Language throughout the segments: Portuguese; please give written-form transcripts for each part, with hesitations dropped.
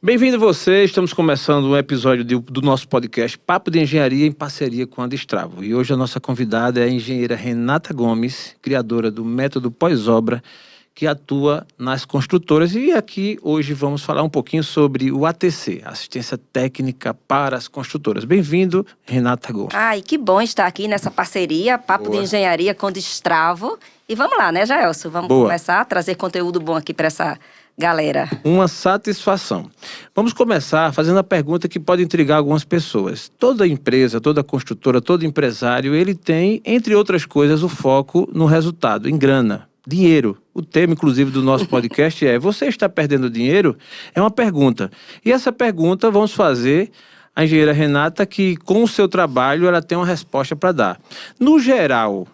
Bem-vindo você, estamos começando um episódio do nosso podcast Papo de Engenharia em parceria com a Destravo. E hoje a nossa convidada é a engenheira Renata Gomes, criadora do método pós-obra, que atua nas construtoras. E aqui hoje vamos falar um pouquinho sobre o ATC, Assistência Técnica para as Construtoras. Bem-vindo, Renata Gomes. Ai, que bom estar aqui nessa parceria, Papo de Engenharia com Destravo. E vamos lá, né, Jaelson? Vamos começar a trazer conteúdo bom aqui para essa galera. Uma satisfação. Vamos começar fazendo a pergunta que pode intrigar algumas pessoas. Toda empresa, toda construtora, todo empresário, ele tem, entre outras coisas, o foco no resultado, em grana, dinheiro. O tema, inclusive, do nosso podcast é: você está perdendo dinheiro? É uma pergunta. E essa pergunta vamos fazer à engenheira Renata, que com o seu trabalho ela tem uma resposta para dar. No geral,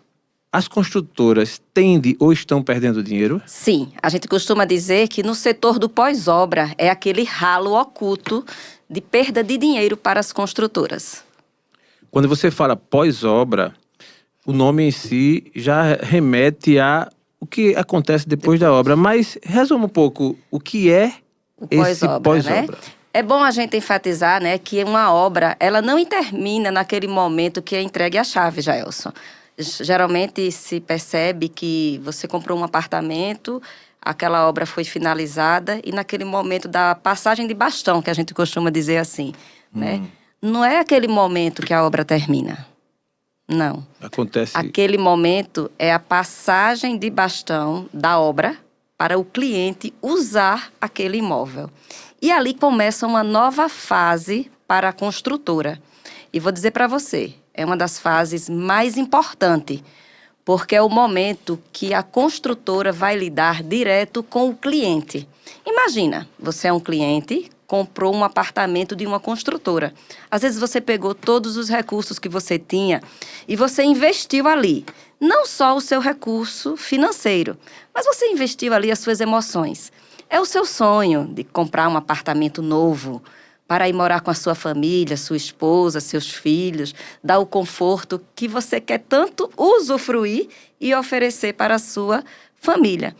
as construtoras tendem ou estão perdendo dinheiro? Sim, a gente costuma dizer que no setor do pós-obra é aquele ralo oculto de perda de dinheiro para as construtoras. Quando você fala pós-obra, o nome em si já remete a o que acontece depois da obra. Mas resuma um pouco o que é esse pós-obra. Né? É bom a gente enfatizar, né, que uma obra ela não termina naquele momento que é entregue a chave, Jaelson. Geralmente se percebe que você comprou um apartamento, aquela obra foi finalizada e naquele momento da passagem de bastão, que a gente costuma dizer assim, né? Não é aquele momento que a obra termina. Não. Acontece. Aquele momento é a passagem de bastão da obra para o cliente usar aquele imóvel. E ali começa uma nova fase para a construtora. E vou dizer para você, é uma das fases mais importantes, porque é o momento que a construtora vai lidar direto com o cliente. Imagina, você é um cliente, comprou um apartamento de uma construtora. Às vezes você pegou todos os recursos que você tinha e você investiu ali. Não só o seu recurso financeiro, mas você investiu ali as suas emoções. É o seu sonho de comprar um apartamento novo, para ir morar com a sua família, sua esposa, seus filhos, dar o conforto que você quer tanto usufruir e oferecer para a sua família.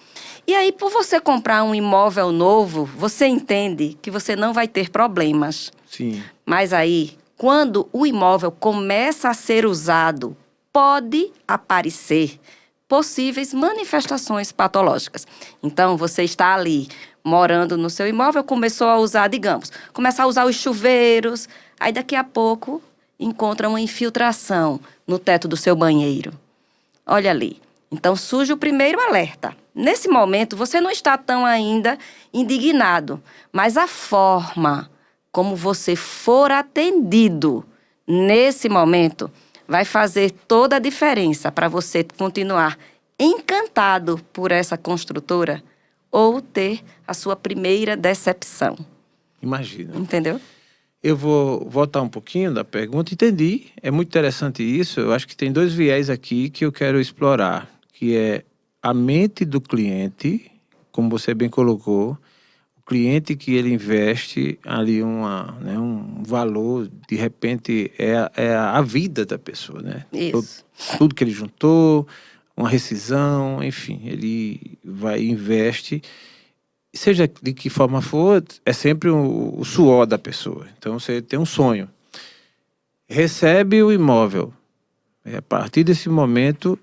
E aí, por você comprar um imóvel novo, você entende que você não vai ter problemas. Sim. Mas aí, quando o imóvel começa a ser usado, pode aparecer possíveis manifestações patológicas. Então, você está ali morando no seu imóvel, começou a usar, digamos, começa a usar os chuveiros, aí daqui a pouco encontra uma infiltração no teto do seu banheiro. Olha ali. Então surge o primeiro alerta. Nesse momento, você não está tão ainda indignado, mas a forma como você for atendido nesse momento vai fazer toda a diferença para você continuar encantado por essa construtora ou ter a sua primeira decepção. Imagina. Entendeu? Eu vou voltar um pouquinho da pergunta. Entendi. É muito interessante isso. Eu acho que tem dois viés aqui que eu quero explorar, que é a mente do cliente, como você bem colocou, o cliente que ele investe ali um valor, de repente é a vida da pessoa, né? Isso. Tudo que ele juntou, uma rescisão, enfim, ele vai e investe, seja de que forma for, é sempre o suor da pessoa. Então você tem um sonho, recebe o imóvel, a partir desse momento,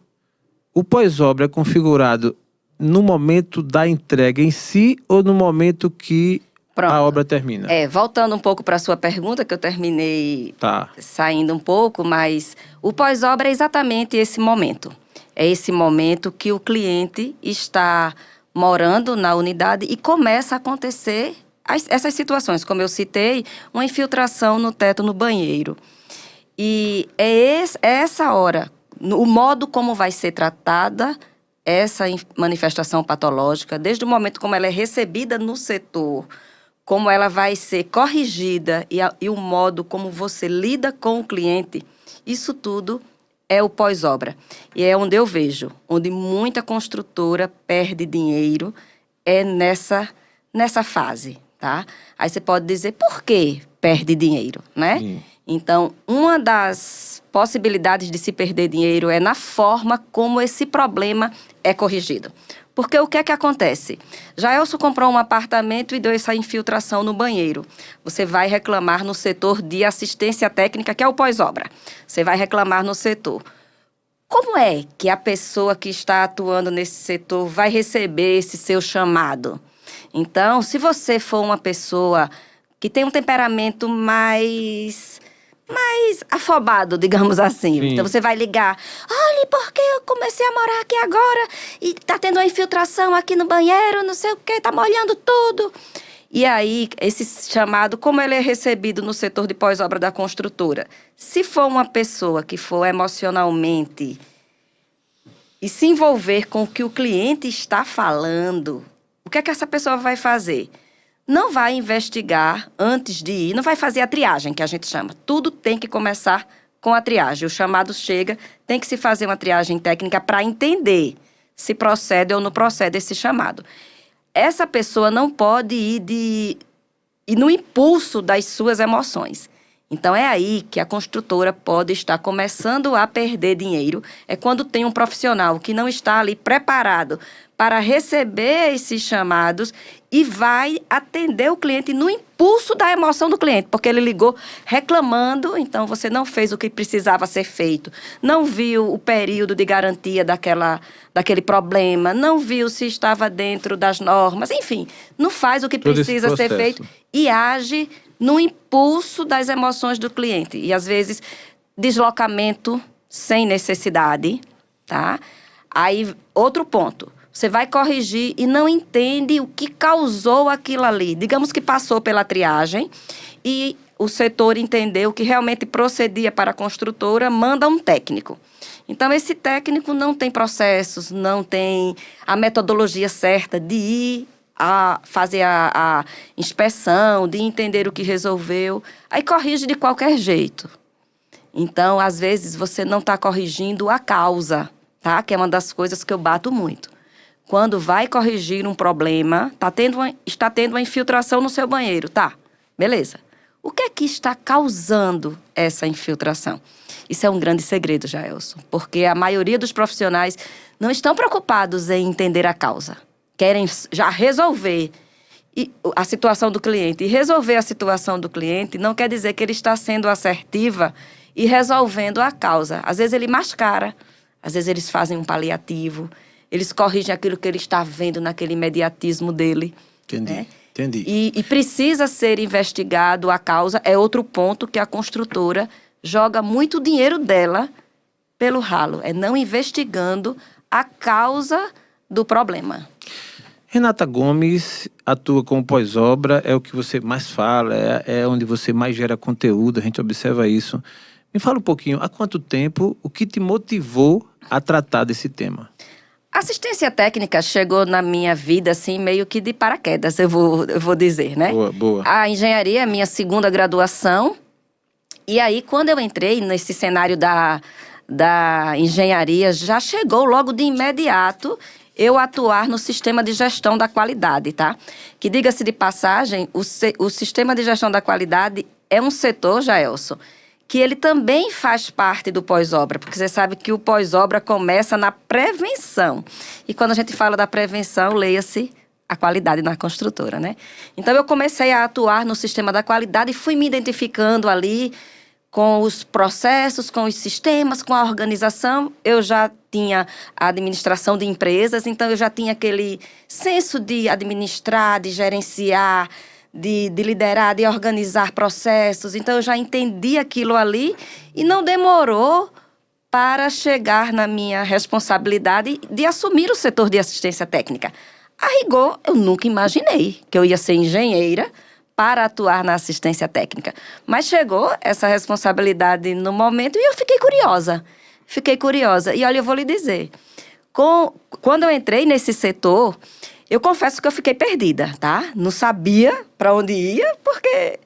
o pós-obra é configurado no momento da entrega em si ou no momento que a obra termina? Voltando um pouco para a sua pergunta, que eu terminei saindo um pouco, mas o pós-obra é exatamente esse momento. É esse momento que o cliente está morando na unidade e começa a acontecer essas situações. Como eu citei, uma infiltração no teto no banheiro. E é essa hora, o modo como vai ser tratada essa manifestação patológica, desde o momento como ela é recebida no setor, como ela vai ser corrigida e o modo como você lida com o cliente, isso tudo é o pós-obra. E é onde eu vejo, onde muita construtora perde dinheiro, é nessa fase, tá? Aí você pode dizer, por que perde dinheiro, né? Sim. Então, uma das possibilidades de se perder dinheiro é na forma como esse problema é corrigido. Porque o que é que acontece? Jaelson comprou um apartamento e deu essa infiltração no banheiro. Você vai reclamar no setor de assistência técnica, que é o pós-obra. Você vai reclamar no setor. Como é que a pessoa que está atuando nesse setor vai receber esse seu chamado? Então, se você for uma pessoa que tem um temperamento mais afobado, digamos assim. Sim. Então, você vai ligar. Olha, porque eu comecei a morar aqui agora e tá tendo uma infiltração aqui no banheiro, não sei o quê, tá molhando tudo. E aí, esse chamado, como ele é recebido no setor de pós-obra da construtora? Se for uma pessoa que for emocionalmente e se envolver com o que o cliente está falando, o que é que essa pessoa vai fazer? Não vai investigar antes de ir, não vai fazer a triagem, que a gente chama. Tudo tem que começar com a triagem. O chamado chega, tem que se fazer uma triagem técnica para entender se procede ou não procede esse chamado. Essa pessoa não pode ir no impulso das suas emoções. Então, é aí que a construtora pode estar começando a perder dinheiro. É quando tem um profissional que não está ali preparado para receber esses chamados e vai atender o cliente no impulso da emoção do cliente, porque ele ligou reclamando, então você não fez o que precisava ser feito, não viu o período de garantia daquele problema, não viu se estava dentro das normas, enfim, não faz o que precisa ser feito e age no impulso das emoções do cliente. E, às vezes, deslocamento sem necessidade, tá? Aí, outro ponto. Você vai corrigir e não entende o que causou aquilo ali. Digamos que passou pela triagem e o setor entendeu que realmente procedia para a construtora, manda um técnico. Então, esse técnico não tem processos, não tem a metodologia certa de ir a fazer a inspeção, de entender o que resolveu. Aí corrige de qualquer jeito. Então, às vezes, você não está corrigindo a causa, tá? Que é uma das coisas que eu bato muito. Quando vai corrigir um problema, está tendo uma infiltração no seu banheiro, tá? Beleza. O que é que está causando essa infiltração? Isso é um grande segredo, Jaelson, porque a maioria dos profissionais não estão preocupados em entender a causa. Querem já resolver a situação do cliente. E resolver a situação do cliente não quer dizer que ele está sendo assertiva e resolvendo a causa. Às vezes ele mascara, às vezes eles fazem um paliativo, eles corrigem aquilo que ele está vendo naquele imediatismo dele. Entendi, né? Entendi. E precisa ser investigado a causa. É outro ponto que a construtora joga muito dinheiro dela pelo ralo. É não investigando a causa do problema. Renata Gomes atua como pós-obra, é o que você mais fala, é onde você mais gera conteúdo, a gente observa isso. Me fala um pouquinho, há quanto tempo, o que te motivou a tratar desse tema? Assistência técnica chegou na minha vida, assim, meio que de paraquedas, eu vou dizer, né? Boa. A engenharia é a minha segunda graduação. E aí, quando eu entrei nesse cenário da engenharia, já chegou logo de imediato eu atuar no sistema de gestão da qualidade, tá? Que, diga-se de passagem, o sistema de gestão da qualidade é um setor, Jaelson, que ele também faz parte do pós-obra, porque você sabe que o pós-obra começa na prevenção. E quando a gente fala da prevenção, leia-se a qualidade na construtora, né? Então, eu comecei a atuar no sistema da qualidade e fui me identificando ali com os processos, com os sistemas, com a organização. Eu já tinha a administração de empresas, então eu já tinha aquele senso de administrar, de gerenciar, de liderar, de organizar processos. Então, eu já entendi aquilo ali e não demorou para chegar na minha responsabilidade de assumir o setor de assistência técnica. A rigor, eu nunca imaginei que eu ia ser engenheira para atuar na assistência técnica. Mas chegou essa responsabilidade no momento e eu fiquei curiosa. E olha, eu vou lhe dizer, quando eu entrei nesse setor, eu confesso que eu fiquei perdida, tá? Não sabia para onde ia, porque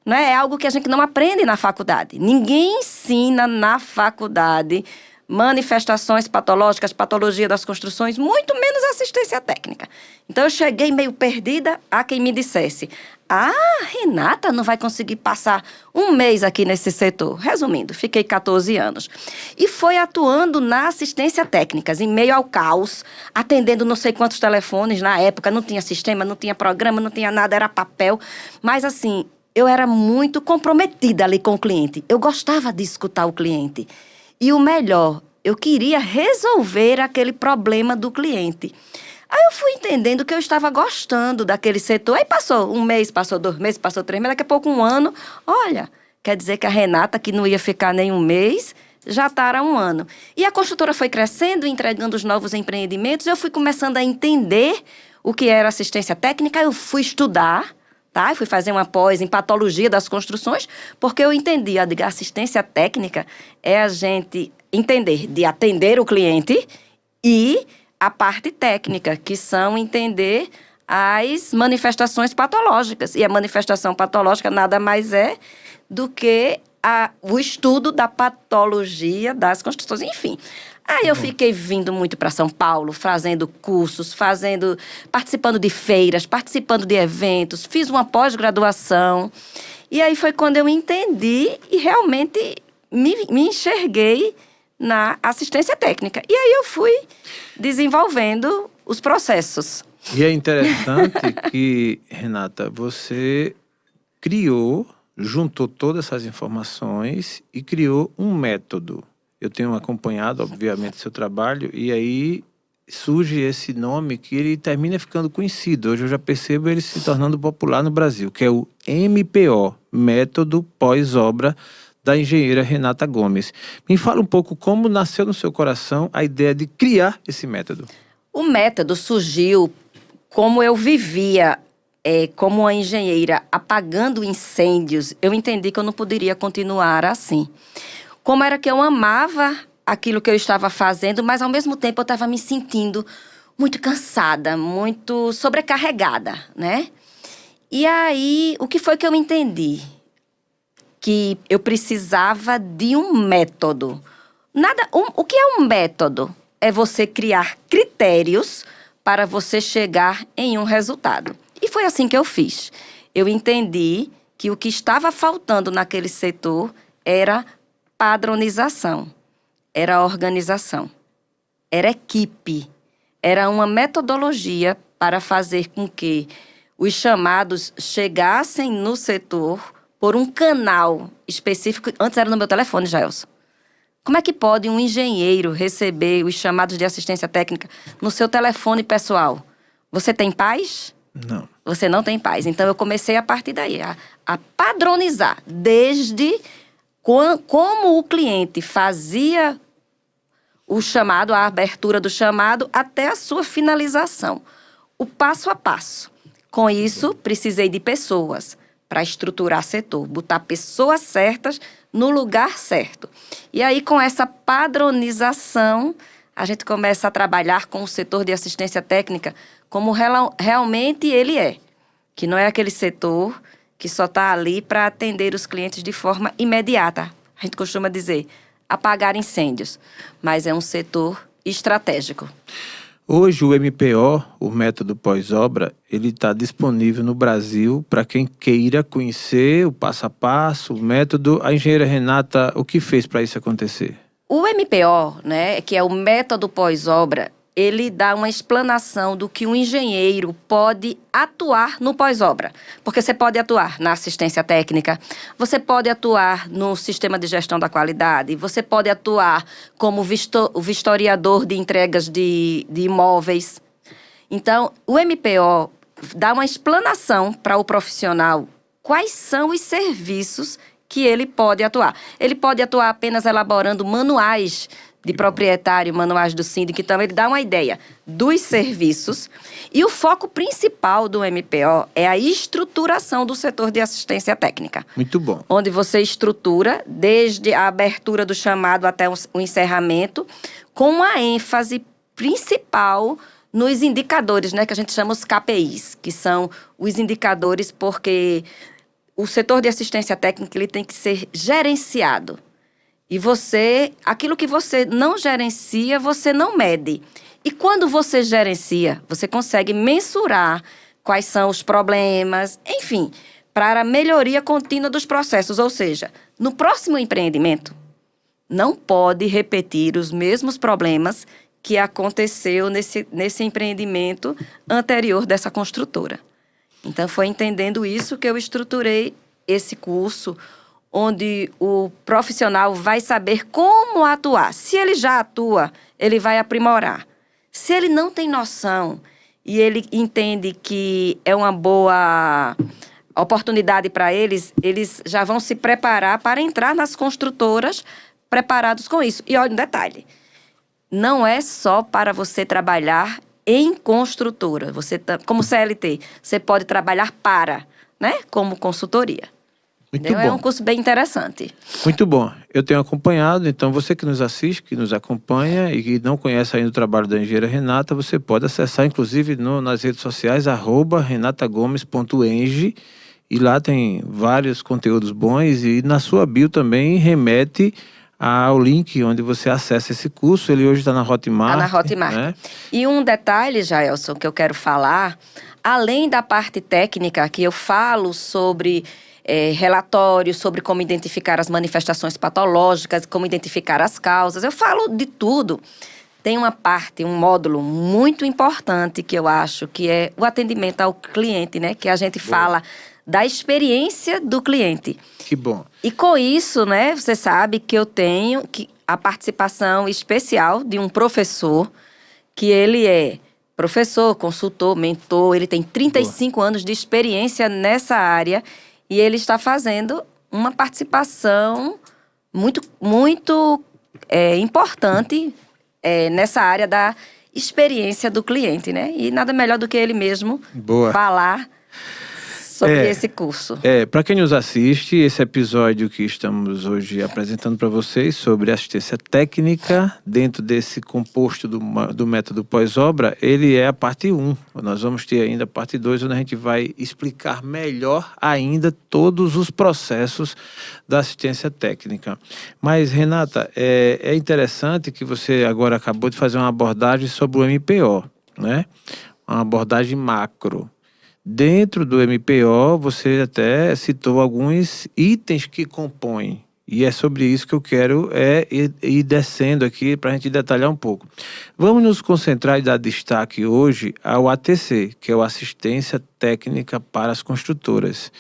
não é algo que a gente não aprende na faculdade. Ninguém ensina na faculdade manifestações patológicas, patologia das construções, muito menos assistência técnica. Então, eu cheguei meio perdida. Há quem me dissesse: Renata não vai conseguir passar um mês aqui nesse setor. Resumindo, fiquei 14 anos. E foi atuando na assistência técnica, em meio ao caos, atendendo não sei quantos telefones. Na época não tinha sistema, não tinha programa, não tinha nada, era papel. Mas assim, eu era muito comprometida ali com o cliente. Eu gostava de escutar o cliente. E o melhor, eu queria resolver aquele problema do cliente. Aí eu fui entendendo que eu estava gostando daquele setor. Aí passou um mês, passou 2 meses, passou 3 meses, daqui a pouco 1 ano. Olha, quer dizer que a Renata, que não ia ficar nem 1 mês, já está há 1 ano. E a construtora foi crescendo, entregando os novos empreendimentos. Eu fui começando a entender o que era assistência técnica. Eu fui estudar, tá? Eu fui fazer uma pós em patologia das construções, porque eu entendi, a assistência técnica é a gente entender de atender o cliente e a parte técnica, que são entender as manifestações patológicas. E a manifestação patológica nada mais é do que o estudo da patologia das construções, enfim. Aí eu fiquei vindo muito para São Paulo, fazendo cursos, participando de feiras, participando de eventos, fiz uma pós-graduação. E aí foi quando eu entendi e realmente me enxerguei na assistência técnica. E aí eu fui desenvolvendo os processos. E é interessante que, Renata, você juntou todas essas informações e criou um método. Eu tenho acompanhado, obviamente, seu trabalho, e aí surge esse nome que ele termina ficando conhecido. Hoje eu já percebo ele se tornando popular no Brasil, que é o MPO, Método Pós-Obra, da engenheira Renata Gomes. Me fala um pouco como nasceu no seu coração a ideia de criar esse método. O método surgiu como eu vivia como uma engenheira apagando incêndios. Eu entendi que eu não poderia continuar assim. Como era que eu amava aquilo que eu estava fazendo, mas ao mesmo tempo eu estava me sentindo muito cansada, muito sobrecarregada, né? E aí, o que foi que eu entendi? Que eu precisava de um método. O que é um método? É você criar critérios para você chegar em um resultado. E foi assim que eu fiz. Eu entendi que o que estava faltando naquele setor era padronização, era organização, era equipe, era uma metodologia para fazer com que os chamados chegassem no setor por um canal específico. Antes era no meu telefone, Jaelson. Como é que pode um engenheiro receber os chamados de assistência técnica no seu telefone pessoal? Você tem paz? Não. Você não tem paz. Então, eu comecei a partir daí, a padronizar, desde como o cliente fazia o chamado, a abertura do chamado, até a sua finalização. O passo a passo. Com isso, precisei de pessoas para estruturar setor, botar pessoas certas no lugar certo. E aí, com essa padronização, a gente começa a trabalhar com o setor de assistência técnica como realmente ele é. Que não é aquele setor que só está ali para atender os clientes de forma imediata. A gente costuma dizer, apagar incêndios. Mas é um setor estratégico. Hoje o MPO, o método pós-obra, ele está disponível no Brasil para quem queira conhecer o passo a passo, o método. A engenheira Renata, o que fez para isso acontecer? O MPO, né, que é o método pós-obra, ele dá uma explanação do que um engenheiro pode atuar no pós-obra. Porque você pode atuar na assistência técnica, você pode atuar no sistema de gestão da qualidade, você pode atuar como o vistoriador de entregas de imóveis. Então, o MPO dá uma explanação para o profissional quais são os serviços que ele pode atuar. Ele pode atuar apenas elaborando manuais de proprietário, manuais do síndico. Então, ele dá uma ideia dos serviços. E o foco principal do MPO é a estruturação do setor de assistência técnica. Muito bom. Onde você estrutura desde a abertura do chamado até o encerramento, com uma ênfase principal nos indicadores, né, que a gente chama os KPIs, que são os indicadores porque o setor de assistência técnica ele tem que ser gerenciado. E aquilo que você não gerencia, você não mede. E quando você gerencia, você consegue mensurar quais são os problemas, enfim, para a melhoria contínua dos processos. Ou seja, no próximo empreendimento, não pode repetir os mesmos problemas que aconteceu nesse empreendimento anterior dessa construtora. Então, foi entendendo isso que eu estruturei esse curso, onde o profissional vai saber como atuar. Se ele já atua, ele vai aprimorar. Se ele não tem noção e ele entende que é uma boa oportunidade para eles já vão se preparar para entrar nas construtoras preparados com isso. E olha um detalhe, não é só para você trabalhar em construtora. Você, como CLT, você pode trabalhar como consultoria. Muito bom. É um curso bem interessante. Muito bom. Eu tenho acompanhado, então você que nos assiste, que nos acompanha e que não conhece ainda o trabalho da engenheira Renata, você pode acessar, inclusive, nas redes sociais, @renatagomes.eng, e lá tem vários conteúdos bons, e na sua bio também remete ao link onde você acessa esse curso. Ele hoje está na Hotmart. Está na Hotmart. Né? E um detalhe, Jaelson, que eu quero falar, além da parte técnica, que eu falo sobre relatórios, sobre como identificar as manifestações patológicas, como identificar as causas, eu falo de tudo. Tem uma parte, um módulo muito importante que eu acho que é o atendimento ao cliente, né? Que a gente fala da experiência do cliente. Que bom. E com isso, né, você sabe que eu tenho a participação especial de um professor, que ele é professor, consultor, mentor, ele tem 35 anos de experiência nessa área e ele está fazendo uma participação muito, muito importante nessa área da experiência do cliente, né? E nada melhor do que ele mesmo falar sobre esse curso. Para quem nos assiste, esse episódio que estamos hoje apresentando para vocês sobre assistência técnica dentro desse composto do método pós-obra, ele é a parte 1. Nós vamos ter ainda a parte 2, onde a gente vai explicar melhor ainda todos os processos da assistência técnica. Mas, Renata, é interessante que você agora acabou de fazer uma abordagem sobre o MPO, né? Uma abordagem macro. Dentro do MPO, você até citou alguns itens que compõem. E é sobre isso que eu quero ir descendo aqui para a gente detalhar um pouco. Vamos nos concentrar e dar destaque hoje ao ATC, que é o Assistência Técnica para as Construtoras.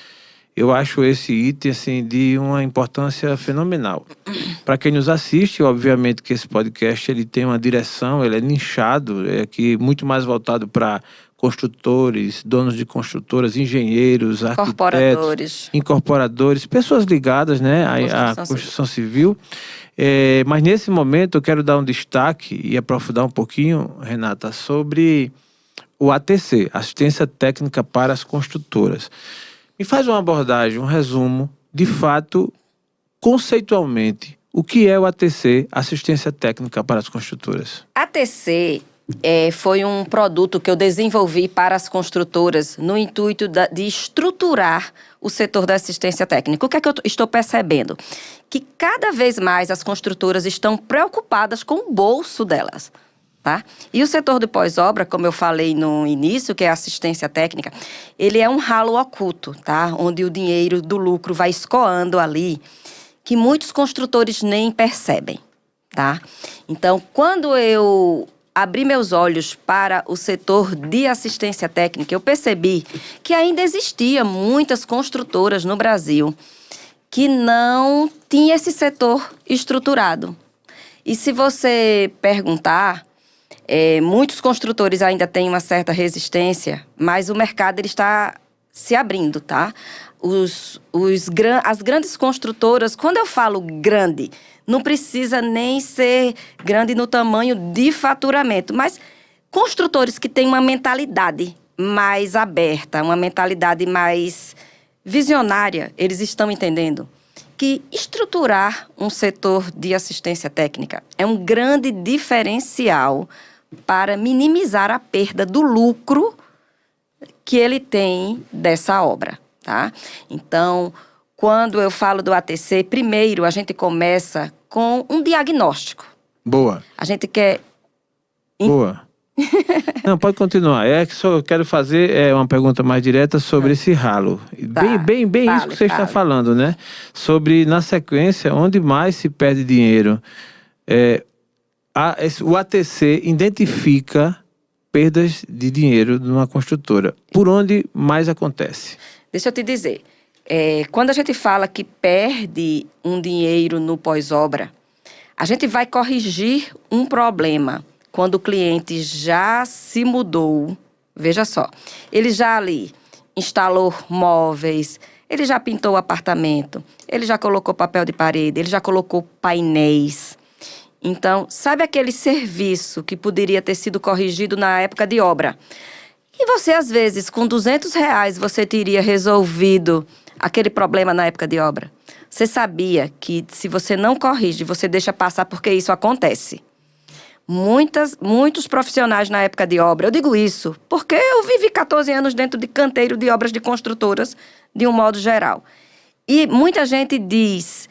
Eu acho esse item assim, de uma importância fenomenal. Para quem nos assiste, obviamente que esse podcast ele tem uma direção, ele é nichado, é aqui muito mais voltado para construtores, donos de construtoras, engenheiros, arquitetos, incorporadores, pessoas ligadas, né, à construção civil. Mas nesse momento eu quero dar um destaque e aprofundar um pouquinho, Renata, sobre o ATC, Assistência Técnica para as Construtoras. Me faz uma abordagem, um resumo, de fato, conceitualmente, o que é o ATC, Assistência Técnica para as Construtoras? ATC foi um produto que eu desenvolvi para as construtoras no intuito de estruturar o setor da assistência técnica. O que é que eu estou percebendo? Que cada vez mais as construtoras estão preocupadas com o bolso delas. Tá? E o setor do pós-obra, como eu falei no início, que é a assistência técnica, ele é um ralo oculto, tá? Onde o dinheiro do lucro vai escoando ali, que muitos construtores nem percebem, tá? Então, quando eu abri meus olhos para o setor de assistência técnica, eu percebi que ainda existia muitas construtoras no Brasil que não tinha esse setor estruturado. E se você perguntar, muitos construtores ainda têm uma certa resistência, mas o mercado ele está se abrindo, tá? As grandes construtoras, quando eu falo grande, não precisa nem ser grande no tamanho de faturamento, mas construtores que têm uma mentalidade mais aberta, uma mentalidade mais visionária, eles estão entendendo que estruturar um setor de assistência técnica é um grande diferencial para minimizar a perda do lucro que ele tem dessa obra, tá? Então, quando eu falo do ATC, primeiro a gente começa com um diagnóstico. Boa. A gente quer... Boa. Não, pode continuar. É que só eu quero fazer uma pergunta mais direta sobre esse ralo. Tá. Bem Fale, isso que você está fale. falando, né? Sobre, na sequência, onde mais se perde dinheiro. O ATC identifica perdas de dinheiro numa construtora. Por onde mais acontece? Deixa eu te dizer. Quando a gente fala que perde um dinheiro no pós-obra, a gente vai corrigir um problema quando o cliente já se mudou. Veja só, ele já ali instalou móveis, ele já pintou o apartamento, ele já colocou papel de parede, ele já colocou painéis. Então, sabe aquele serviço que poderia ter sido corrigido na época de obra? E você, às vezes, com R$200, você teria resolvido aquele problema na época de obra? Você sabia que se você não corrige, você deixa passar porque isso acontece? Muitos profissionais na época de obra, eu digo isso porque eu vivi 14 anos dentro de canteiro de obras de construtoras, de um modo geral. E muita gente diz,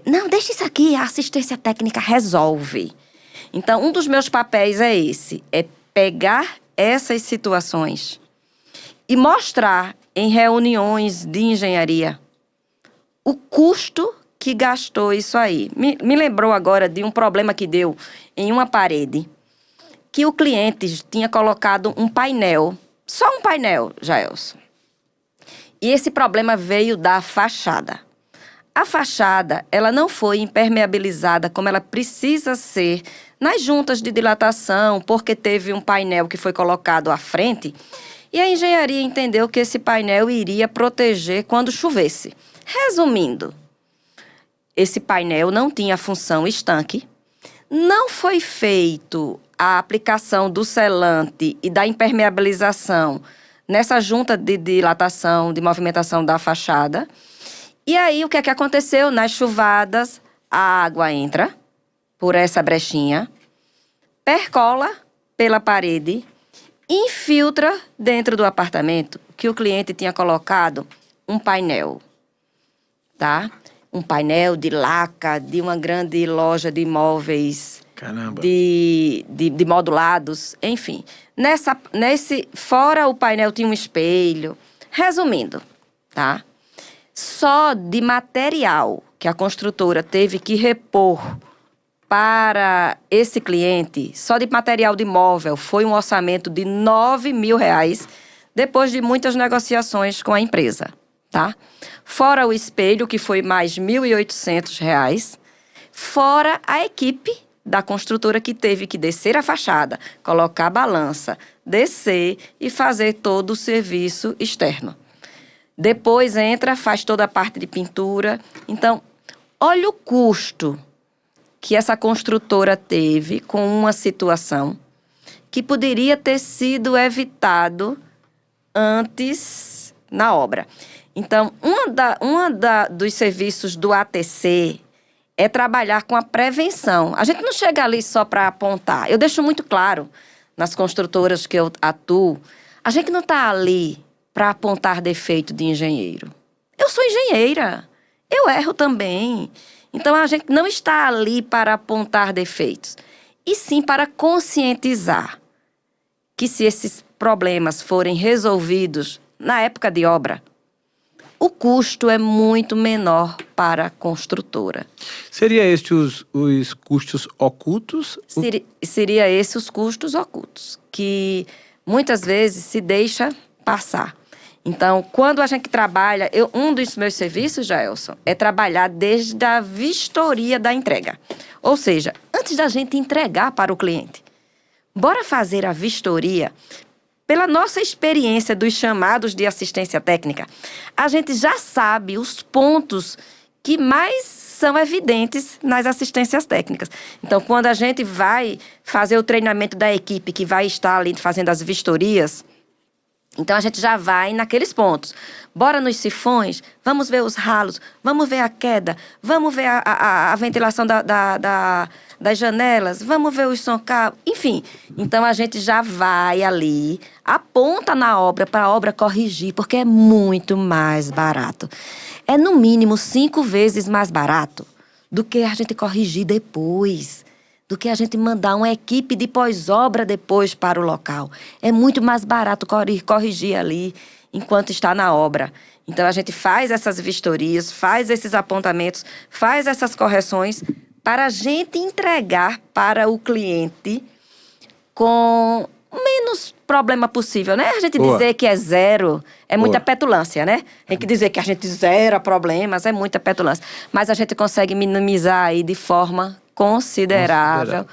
não, deixa isso aqui, a assistência técnica resolve. Então, um dos meus papéis é esse, é pegar essas situações e mostrar em reuniões de engenharia o custo que gastou isso aí. Me lembrou agora de um problema que deu em uma parede, que o cliente tinha colocado um painel, só um painel, Jaelson. E esse problema veio da fachada. A fachada, ela não foi impermeabilizada como ela precisa ser nas juntas de dilatação, porque teve um painel que foi colocado à frente, e a engenharia entendeu que esse painel iria proteger quando chovesse. Resumindo, esse painel não tinha função estanque, não foi feito a aplicação do selante e da impermeabilização nessa junta de dilatação, de movimentação da fachada. E aí, o que é que aconteceu? Nas chuvadas, a água entra por essa brechinha, percola pela parede, infiltra dentro do apartamento que o cliente tinha colocado um painel, tá? Um painel de laca de uma grande loja de imóveis. Caramba. De modulados, enfim. Fora o painel tinha um espelho. Resumindo, tá? Só de material que a construtora teve que repor para esse cliente, só de material de móvel, foi um orçamento de R$9.000, depois de muitas negociações com a empresa, tá? Fora o espelho, que foi mais R$1.800, fora a equipe da construtora que teve que descer a fachada, colocar a balança, descer e fazer todo o serviço externo. Depois faz toda a parte de pintura. Então, olha o custo que essa construtora teve com uma situação que poderia ter sido evitado antes na obra. Então, dos serviços do ATC é trabalhar com a prevenção. A gente não chega ali só para apontar. Eu deixo muito claro nas construtoras que eu atuo, a gente não está ali para apontar defeito de engenheiro. Eu sou engenheira, eu erro também. Então, a gente não está ali para apontar defeitos, e sim para conscientizar que se esses problemas forem resolvidos na época de obra, o custo é muito menor para a construtora. Seria estes os custos ocultos? Seria esses os custos ocultos, que muitas vezes se deixa passar. Então, quando a gente trabalha, um dos meus serviços, Jaelson, é trabalhar desde a vistoria da entrega. Ou seja, antes da gente entregar para o cliente. Bora fazer a vistoria. Pela nossa experiência dos chamados de assistência técnica, a gente já sabe os pontos que mais são evidentes nas assistências técnicas. Então, quando a gente vai fazer o treinamento da equipe que vai estar ali fazendo as vistorias, então a gente já vai naqueles pontos. Bora nos sifões, vamos ver os ralos, vamos ver a queda, vamos ver a ventilação das janelas, vamos ver os soncavos, enfim. Então, a gente já vai ali, aponta na obra para a obra corrigir, porque é muito mais barato. É, no mínimo, 5 vezes mais barato do que a gente corrigir depois, do que a gente mandar uma equipe de pós-obra depois para o local. É muito mais barato corrigir ali enquanto está na obra. Então, a gente faz essas vistorias, faz esses apontamentos, faz essas correções para a gente entregar para o cliente com menos problema possível, né? A gente dizer que é zero é muita petulância, né? Tem que dizer que a gente zera problemas, é muita petulância. Mas a gente consegue minimizar aí de forma considerável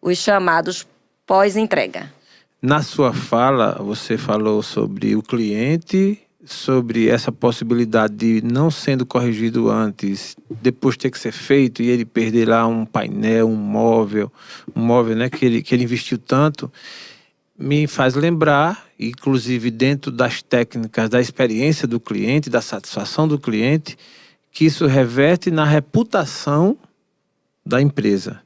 os chamados pós-entrega. Na sua fala, você falou sobre o cliente, sobre essa possibilidade de não sendo corrigido antes, depois ter que ser feito e ele perder lá um painel, um móvel, né, que ele investiu tanto. Me faz lembrar, inclusive dentro das técnicas da experiência do cliente, da satisfação do cliente, que isso reverte na reputação da empresa.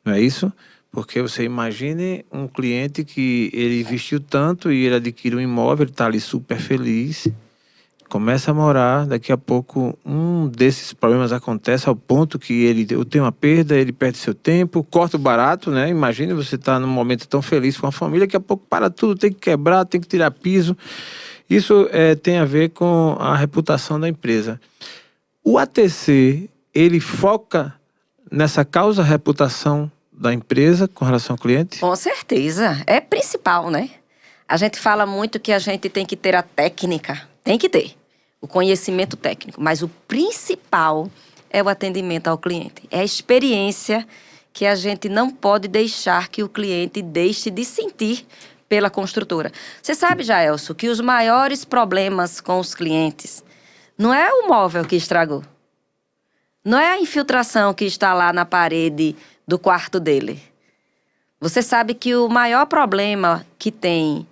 Não é isso? Porque você imagine um cliente que ele investiu tanto e ele adquire um imóvel, ele está ali super feliz, começa a morar, daqui a pouco um desses problemas acontece ao ponto que ele tem uma perda, ele perde seu tempo, corta o barato, né? Imagine você estar num momento tão feliz com a família, daqui a pouco para tudo, tem que quebrar, tem que tirar piso. Isso tem a ver com a reputação da empresa. O ATC, ele foca nessa causa reputação da empresa com relação ao cliente? Com certeza. É principal, né? A gente fala muito que a gente tem que ter a técnica. Tem que ter o conhecimento técnico. Mas o principal é o atendimento ao cliente. É a experiência que a gente não pode deixar que o cliente deixe de sentir pela construtora. Você sabe, Jaelso, que os maiores problemas com os clientes não é o móvel que estragou. Não é a infiltração que está lá na parede do quarto dele. Você sabe que o maior problema que tem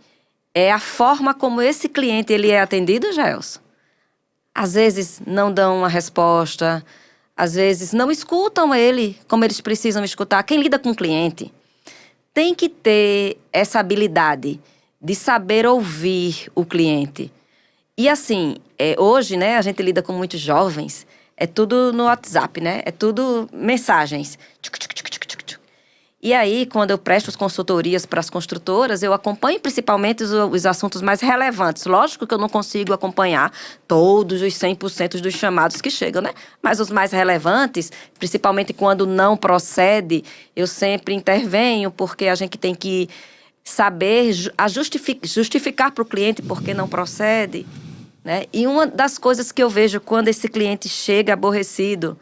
é a forma como esse cliente ele é atendido, Jaelso? Às vezes não dão uma resposta, às vezes não escutam ele como eles precisam escutar. Quem lida com o cliente tem que ter essa habilidade de saber ouvir o cliente. E assim, hoje, né, a gente lida com muitos jovens, é tudo no WhatsApp, né? É tudo mensagens. E aí, quando eu presto as consultorias para as construtoras, eu acompanho principalmente os assuntos mais relevantes. Lógico que eu não consigo acompanhar todos os 100% dos chamados que chegam, né? Mas os mais relevantes, principalmente quando não procede, eu sempre intervenho, porque a gente tem que saber justificar para o cliente por que não procede, né? E uma das coisas que eu vejo quando esse cliente chega aborrecido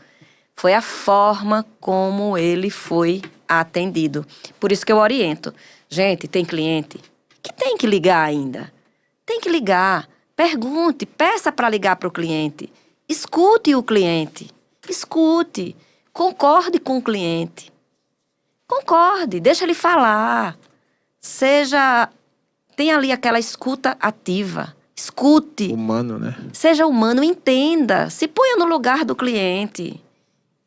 foi a forma como ele foi atendido. Por isso que eu oriento. Gente, tem cliente que tem que ligar ainda. Tem que ligar. Pergunte, peça para ligar para o cliente. Escute o cliente. Escute. Concorde com o cliente. Concorde, deixa ele falar. Tenha ali aquela escuta ativa. Escute. Humano, né? Seja humano, entenda. Se ponha no lugar do cliente.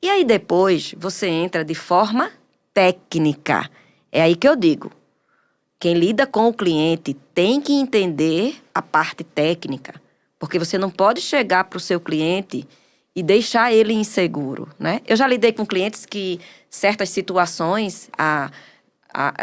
E aí depois você entra de forma técnica. É aí que eu digo. Quem lida com o cliente tem que entender a parte técnica. Porque você não pode chegar para o seu cliente e deixar ele inseguro, né? Eu já lidei com clientes que, certas situações,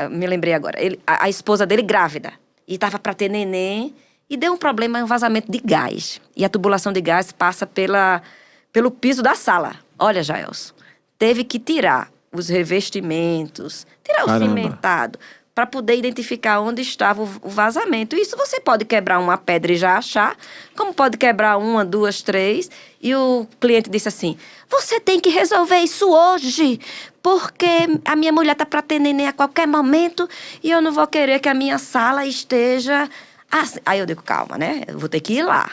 me lembrei agora, a esposa dele grávida, e estava para ter neném, e deu um problema, um vazamento de gás. E a tubulação de gás passa pelo piso da sala. Olha, Jaelso, teve que tirar os revestimentos, tirar o cimentado, para poder identificar onde estava o vazamento. Isso você pode quebrar uma pedra e já achar, como pode quebrar uma, duas, três. E o cliente disse assim, você tem que resolver isso hoje, porque a minha mulher está para ter neném a qualquer momento e eu não vou querer que a minha sala esteja assim. Aí eu digo, calma, né? Eu vou ter que ir lá.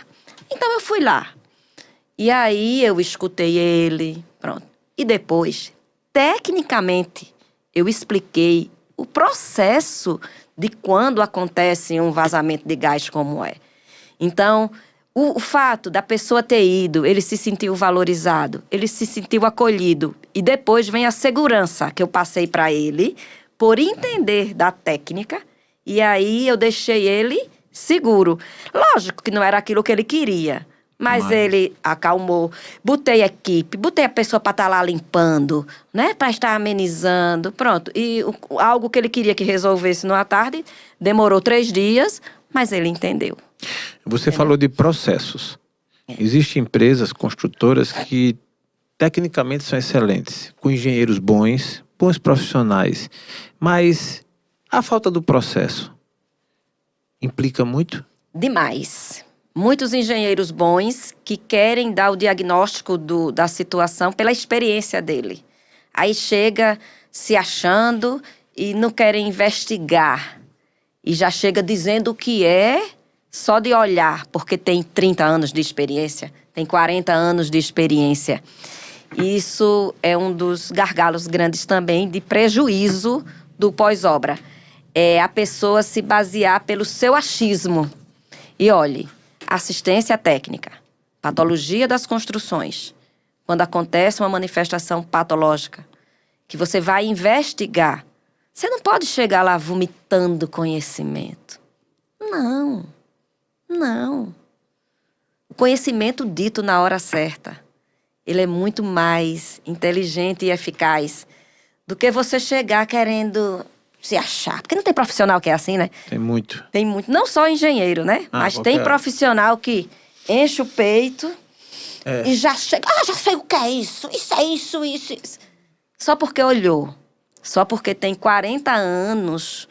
Então eu fui lá. E aí eu escutei ele, pronto. E depois, tecnicamente, eu expliquei o processo de quando acontece um vazamento de gás como é. Então, o fato da pessoa ter ido, ele se sentiu valorizado, ele se sentiu acolhido. E depois vem a segurança que eu passei para ele, por entender da técnica, e aí eu deixei ele seguro. Lógico que não era aquilo que ele queria, Mas ele acalmou. Botei equipe, botei a pessoa para estar lá limpando, né? Para estar amenizando, pronto. E algo que ele queria que resolvesse numa tarde, demorou 3 dias, mas ele entendeu. Você falou de processos. Existem empresas construtoras que tecnicamente são excelentes, com engenheiros bons profissionais, mas a falta do processo implica muito? Demais. Muitos engenheiros bons que querem dar o diagnóstico da situação pela experiência dele. Aí chega se achando e não querem investigar. E já chega dizendo o que é só de olhar, porque tem 30 anos de experiência, tem 40 anos de experiência. Isso é um dos gargalos grandes também de prejuízo do pós-obra. É a pessoa se basear pelo seu achismo. E olhe, assistência técnica, patologia das construções. Quando acontece uma manifestação patológica, que você vai investigar, você não pode chegar lá vomitando conhecimento. Não. O conhecimento dito na hora certa, ele é muito mais inteligente e eficaz do que você chegar querendo se achar. Porque não tem profissional que é assim, né? Tem muito. Tem muito. Não só engenheiro, né? Mas tem profissional que enche o peito e já chega. Já sei o que é isso. Isso é isso. Só porque olhou. Só porque tem 40 anos.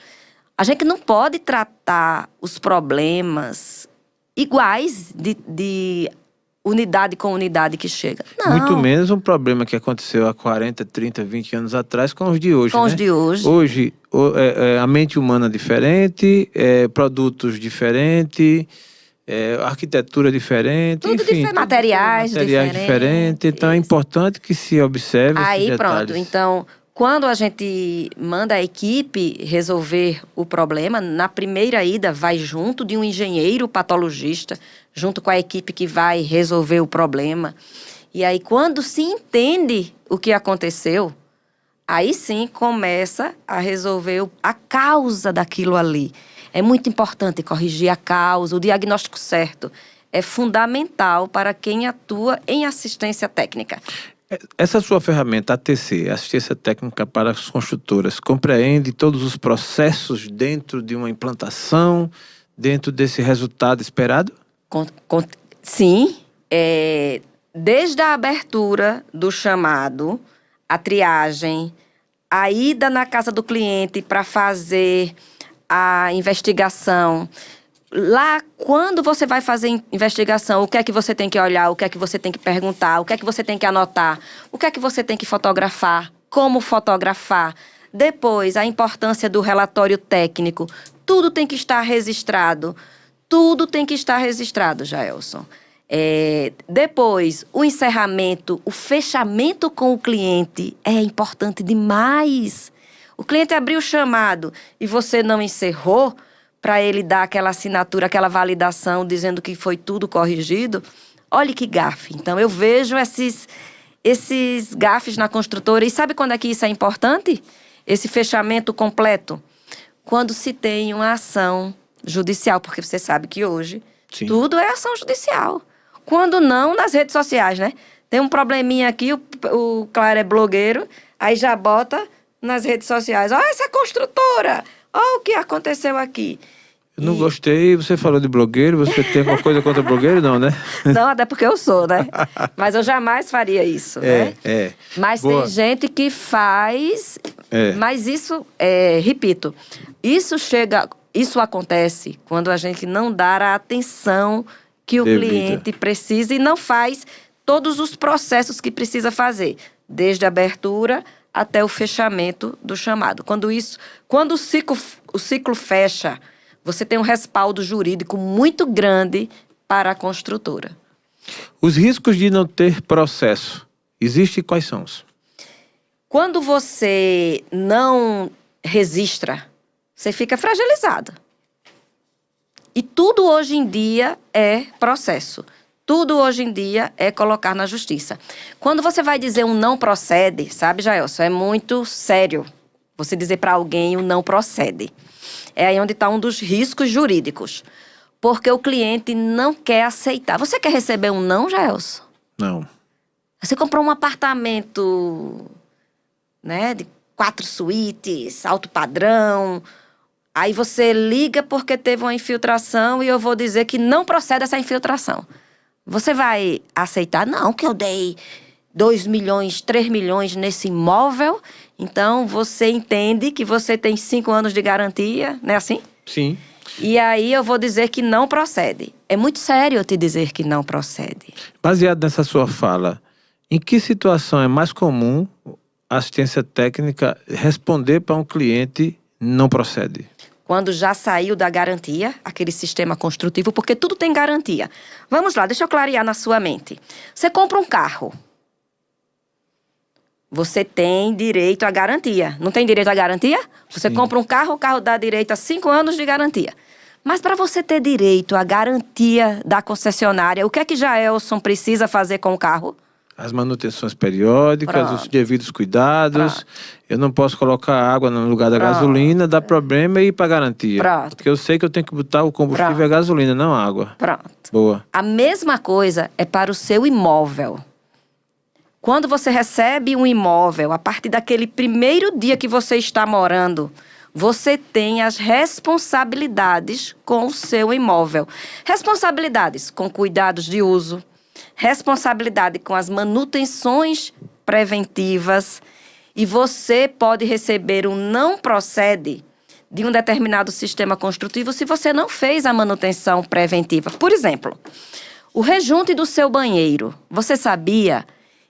A gente não pode tratar os problemas iguais de unidade com unidade que chega. Não. Muito menos um problema que aconteceu há 40, 30, 20 anos atrás com os de hoje, Com os de hoje. Hoje, a mente humana é diferente, produtos diferentes, arquitetura diferente, Tudo enfim. diferente. Materiais diferentes. Então, é importante que se observe esses Aí, detalhes. pronto. Então, quando a gente manda a equipe resolver o problema, na primeira ida vai junto de um engenheiro patologista, junto com a equipe que vai resolver o problema. E aí, quando se entende o que aconteceu, aí sim começa a resolver a causa daquilo ali. É muito importante corrigir a causa, o diagnóstico certo. É fundamental para quem atua em assistência técnica. Essa sua ferramenta, ATC, Assistência Técnica para as Construtoras, compreende todos os processos dentro de uma implantação, dentro desse resultado esperado? Sim. Desde a abertura do chamado, a triagem, a ida na casa do cliente para fazer a investigação. Lá, quando você vai fazer investigação, o que é que você tem que olhar, o que é que você tem que perguntar, o que é que você tem que anotar, o que é que você tem que fotografar, como fotografar. Depois, a importância do relatório técnico. Tudo tem que estar registrado. Tudo tem que estar registrado, Jaelson. Depois, o encerramento, o fechamento com o cliente é importante demais. O cliente abriu o chamado e você não encerrou, para ele dar aquela assinatura, aquela validação, dizendo que foi tudo corrigido. Olha que gafe. Então, eu vejo esses gafes na construtora. E sabe quando é que isso é importante? Esse fechamento completo. Quando se tem uma ação judicial. Porque você sabe que hoje tudo é ação judicial. Quando não, nas redes sociais, né? Tem um probleminha aqui, o Claro é blogueiro, aí já bota nas redes sociais. Olha essa construtora! Olha o que aconteceu aqui. Eu não gostei, você falou de blogueiro, você tem alguma coisa contra blogueiro? Não, né? Não, até porque eu sou, né? Mas eu jamais faria isso, né? Mas Boa. tem gente que faz, mas isso, repito, isso acontece quando a gente não dá a atenção que o cliente precisa e não faz todos os processos que precisa fazer, desde a abertura até o fechamento do chamado. Quando o ciclo fecha, você tem um respaldo jurídico muito grande para a construtora. Os riscos de não ter processo, existem e quais são os? Quando você não registra, você fica fragilizado. E tudo hoje em dia é processo. Tudo hoje em dia é colocar na justiça. Quando você vai dizer um não procede, sabe, Jaelson, é muito sério você dizer para alguém o não procede. É aí onde está um dos riscos jurídicos. Porque o cliente não quer aceitar. Você quer receber um não, Gelson? Não. Você comprou um apartamento, né, de 4 suítes, alto padrão. Aí você liga porque teve uma infiltração e eu vou dizer que não procede essa infiltração. Você vai aceitar? Não, que eu dei 2 milhões, 3 milhões nesse imóvel. Então, você entende que você tem 5 anos de garantia, não é assim? Sim. E aí eu vou dizer que não procede. É muito sério eu te dizer que não procede. Baseado nessa sua fala, em que situação é mais comum a assistência técnica responder para um cliente não procede? Quando já saiu da garantia, aquele sistema construtivo, porque tudo tem garantia. Vamos lá, deixa eu clarear na sua mente. Você compra um carro. Você tem direito à garantia. Não tem direito à garantia? Você Sim. compra um carro, o carro dá direito a 5 anos de garantia. Mas para você ter direito à garantia da concessionária, o que é que Jaelson precisa fazer com o carro? As manutenções periódicas, os Pronto. devidos cuidados. Pronto. Eu não posso colocar água no lugar da Pronto. gasolina, dá problema e ir para garantia. Pronto. Porque eu sei que eu tenho que botar o combustível e a Pronto. gasolina, não a água. Pronto. Boa. A mesma coisa é para o seu imóvel. Quando você recebe um imóvel, a partir daquele primeiro dia que você está morando, você tem as responsabilidades com o seu imóvel. Responsabilidades com cuidados de uso, responsabilidade com as manutenções preventivas, e você pode receber um não procede de um determinado sistema construtivo se você não fez a manutenção preventiva. Por exemplo, o rejunte do seu banheiro. Você sabia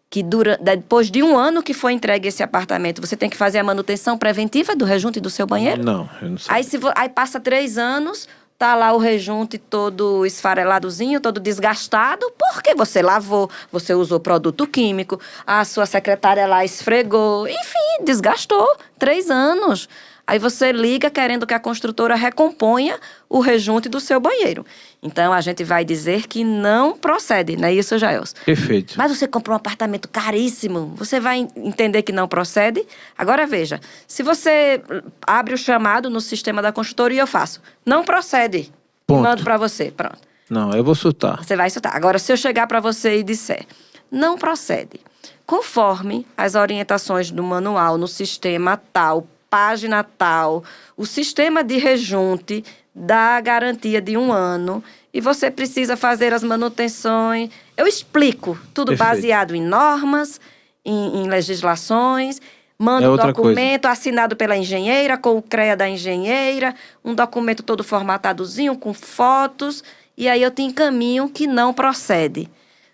que depois de 1 ano que foi entregue esse apartamento, você tem que fazer a manutenção preventiva do rejunte do seu banheiro? Não, eu não sei. Aí passa 3 anos, tá lá o rejunte todo esfareladozinho, todo desgastado, porque você lavou, você usou produto químico, a sua secretária lá esfregou, enfim, desgastou 3 anos. Aí você liga querendo que a construtora recomponha o rejunte do seu banheiro. Então, a gente vai dizer que não procede, não é isso, Jaelson? Perfeito. Mas você comprou um apartamento caríssimo, você vai entender que não procede? Agora, veja, se você abre o chamado no sistema da construtora e eu faço, não procede, Ponto. mando para você, pronto. Não, eu vou surtar. Você vai soltar. Agora, se eu chegar para você e disser, não procede, conforme as orientações do manual no sistema tal, página tal, o sistema de rejunte dá a garantia de 1 ano e você precisa fazer as manutenções. Eu explico, tudo Perfeito. baseado em normas, em legislações, mando É um outra documento assinado pela engenheira, com o CREA da engenheira, um documento todo formatadozinho, com fotos, e aí eu te encaminho que não procede.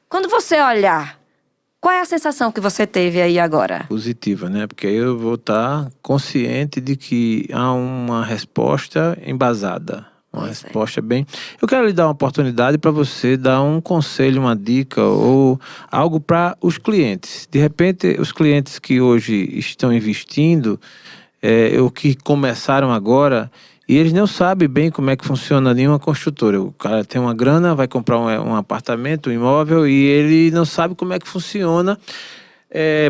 Quando você olhar, qual é a sensação que você teve aí agora? Positiva, né? Porque aí eu vou estar consciente de que há uma resposta embasada. Uma Pois é. resposta bem... Eu quero lhe dar uma oportunidade para você dar um conselho, uma dica ou algo para os clientes. De repente, os clientes que hoje estão investindo, ou que começaram agora, e eles não sabem bem como é que funciona nenhuma construtora. O cara tem uma grana, vai comprar um apartamento, um imóvel, e ele não sabe como é que funciona.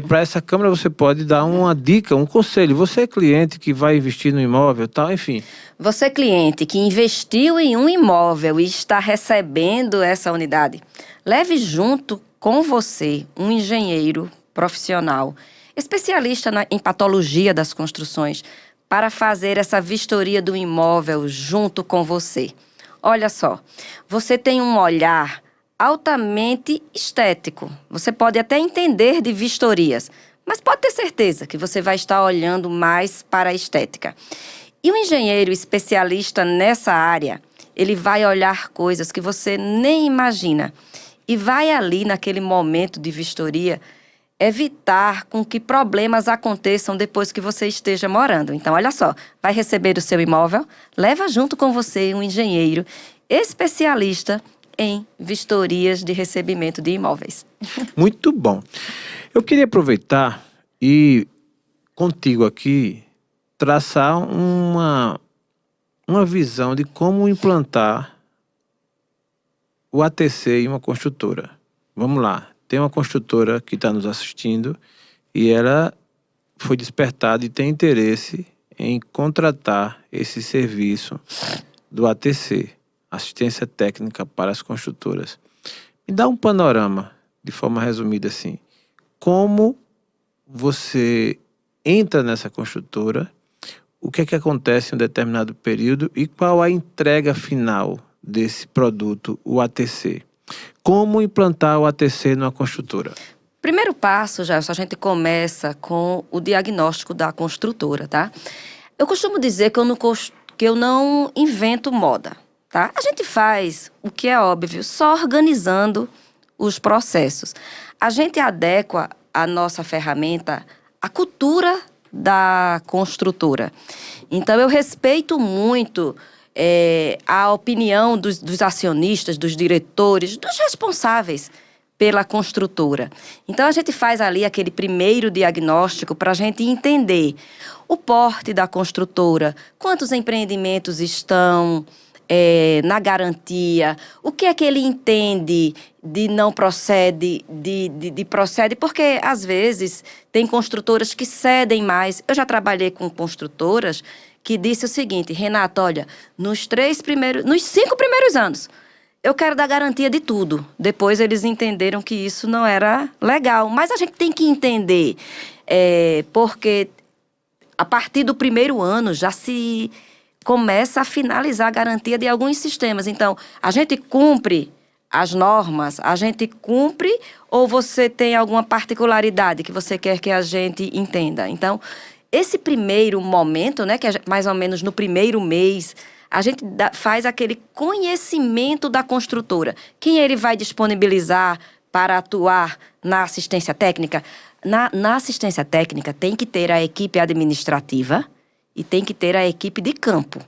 Para essa câmera você pode dar uma dica, um conselho. Você é cliente que vai investir no imóvel, tal, enfim. Você, cliente que investiu em um imóvel e está recebendo essa unidade, leve junto com você um engenheiro profissional, especialista em patologia das construções, para fazer essa vistoria do imóvel junto com você. Olha só, você tem um olhar altamente estético. Você pode até entender de vistorias, mas pode ter certeza que você vai estar olhando mais para a estética. E um engenheiro especialista nessa área, ele vai olhar coisas que você nem imagina e vai ali naquele momento de vistoria evitar com que problemas aconteçam depois que você esteja morando. Então, olha só, vai receber o seu imóvel, leva junto com você um engenheiro especialista em vistorias de recebimento de imóveis. Muito bom. Eu queria aproveitar e contigo aqui traçar uma visão de como implantar o ATC em uma construtora. Vamos lá. Tem uma construtora que está nos assistindo e ela foi despertada e tem interesse em contratar esse serviço do ATC. assistência técnica para as construtoras. Me dá um panorama, de forma resumida assim, como você entra nessa construtora, o que é que acontece em um determinado período e qual a entrega final desse produto, o ATC. Como implantar o ATC numa construtora? Primeiro passo, já a gente começa com o diagnóstico da construtora, tá? Eu costumo dizer que eu não invento moda, tá? A gente faz o que é óbvio, só organizando os processos. A gente adequa a nossa ferramenta à cultura da construtora. Então, eu respeito muito a opinião dos acionistas, dos diretores, dos responsáveis pela construtora. Então, a gente faz ali aquele primeiro diagnóstico para a gente entender o porte da construtora, quantos empreendimentos estão na garantia, o que é que ele entende de não procede, de procede, porque às vezes tem construtoras que cedem mais. Eu já trabalhei com construtoras que disse o seguinte: Renata, olha, nos 5 primeiros anos, eu quero dar garantia de tudo. Depois eles entenderam que isso não era legal. Mas a gente tem que entender, porque a partir do primeiro ano já se começa a finalizar a garantia de alguns sistemas. Então, a gente cumpre as normas, a gente cumpre, ou você tem alguma particularidade que você quer que a gente entenda? Então, esse primeiro momento, né, que é mais ou menos no primeiro mês, a gente faz aquele conhecimento da construtora. Quem ele vai disponibilizar para atuar na assistência técnica? Na assistência técnica tem que ter a equipe administrativa e tem que ter a equipe de campo,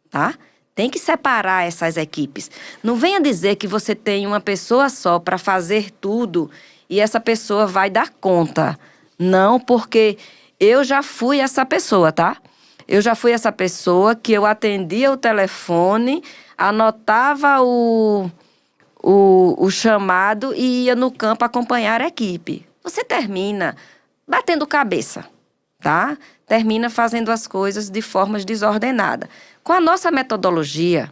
tá? Tem que separar essas equipes. Não venha dizer que você tem uma pessoa só para fazer tudo e essa pessoa vai dar conta. Não, porque eu já fui essa pessoa, tá? Eu já fui essa pessoa que eu atendia o telefone, anotava o chamado e ia no campo acompanhar a equipe. Você termina batendo cabeça, tá? Termina fazendo as coisas de formas desordenadas. Com a nossa metodologia,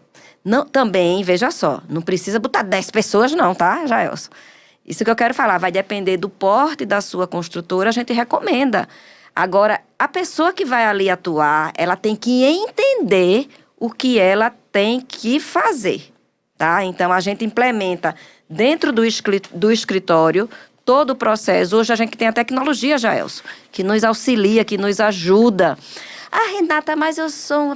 também, veja só, não precisa botar 10 pessoas não, tá, Jaelson? Isso que eu quero falar, vai depender do porte da sua construtora, a gente recomenda. Agora, a pessoa que vai ali atuar, ela tem que entender o que ela tem que fazer, tá? Então, a gente implementa dentro do escritório todo o processo. Hoje a gente tem a tecnologia, Jaelson, que nos auxilia, que nos ajuda. Ah, Renata, mas eu sou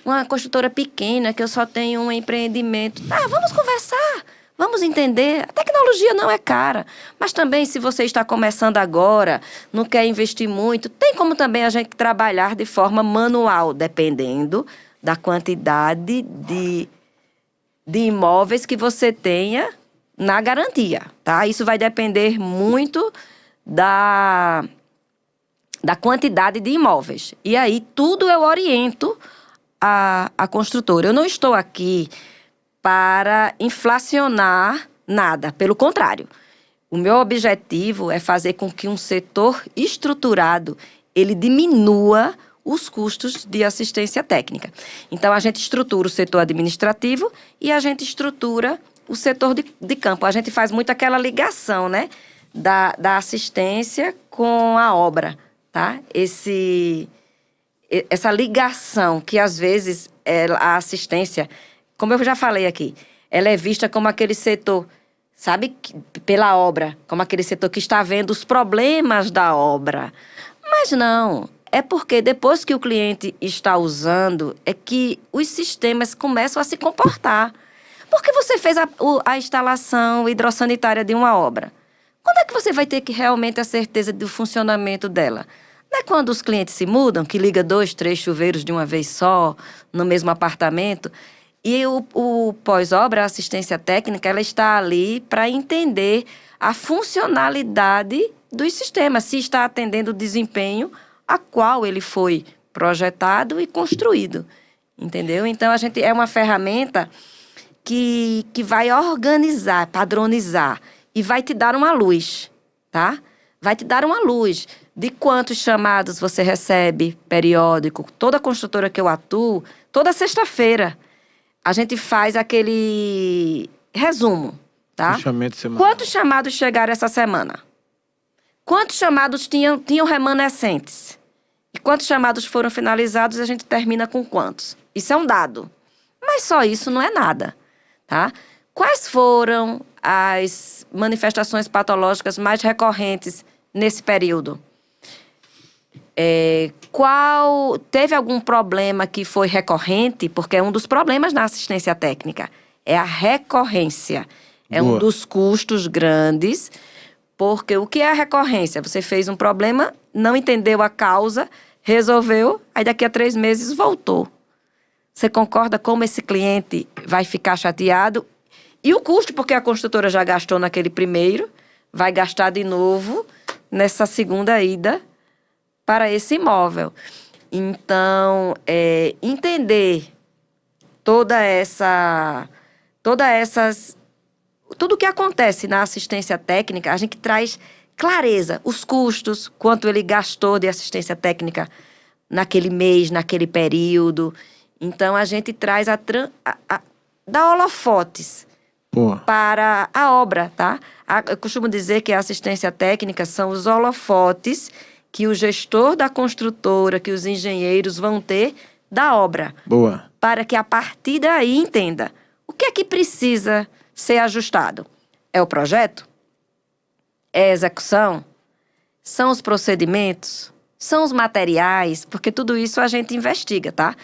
uma construtora pequena, que eu só tenho um empreendimento. Tá, vamos conversar. Vamos entender, a tecnologia não é cara, mas também se você está começando agora, não quer investir muito, tem como também a gente trabalhar de forma manual, dependendo da quantidade de imóveis que você tenha na garantia, tá? Isso vai depender muito da quantidade de imóveis. E aí, tudo eu oriento a construtora. Eu não estou aqui para inflacionar nada. Pelo contrário, o meu objetivo é fazer com que um setor estruturado, ele diminua os custos de assistência técnica. Então, a gente estrutura o setor administrativo e a gente estrutura o setor de campo. A gente faz muito aquela ligação, né, da assistência com a obra, tá? Essa ligação que, às vezes, a assistência, como eu já falei aqui, ela é vista como aquele setor, sabe, pela obra, como aquele setor que está vendo os problemas da obra. Mas não, é porque depois que o cliente está usando, é que os sistemas começam a se comportar. Porque você fez a instalação hidrossanitária de uma obra. Quando é que você vai ter realmente a certeza do funcionamento dela? Não é quando os clientes se mudam, que liga 2, 3 chuveiros de uma vez só, no mesmo apartamento? E o pós-obra, a assistência técnica, ela está ali para entender a funcionalidade dos sistemas, se está atendendo o desempenho a qual ele foi projetado e construído, entendeu? Então, a gente é uma ferramenta que vai organizar, padronizar e vai te dar uma luz, tá? Vai te dar uma luz de quantos chamados você recebe periódico. Toda construtora que eu atuo, toda sexta-feira, a gente faz aquele resumo, tá? Fechamento semanal. Quantos chamados chegaram essa semana? Quantos chamados tinham remanescentes? E quantos chamados foram finalizados, a gente termina com quantos? Isso é um dado. Mas só isso não é nada, tá? Quais foram as manifestações patológicas mais recorrentes nesse período? Teve algum problema que foi recorrente? Porque é um dos problemas na assistência técnica. É a recorrência. É Boa. um dos custos grandes. Porque o que é a recorrência? Você fez um problema, não entendeu a causa, resolveu, aí daqui a 3 meses voltou. Você concorda como esse cliente vai ficar chateado? E o custo, porque a construtora já gastou naquele primeiro, vai gastar de novo nessa segunda ida para esse imóvel. Então, entender tudo o que acontece na assistência técnica, a gente traz clareza, os custos, quanto ele gastou de assistência técnica naquele mês, naquele período. Então, a gente traz dá holofotes para a obra, tá? Eu costumo dizer que a assistência técnica são os holofotes que o gestor da construtora, que os engenheiros vão ter da obra. Boa. Para que a partir daí entenda o que é que precisa ser ajustado. É o projeto? É a execução? São os procedimentos? São os materiais? Porque tudo isso a gente investiga, tá?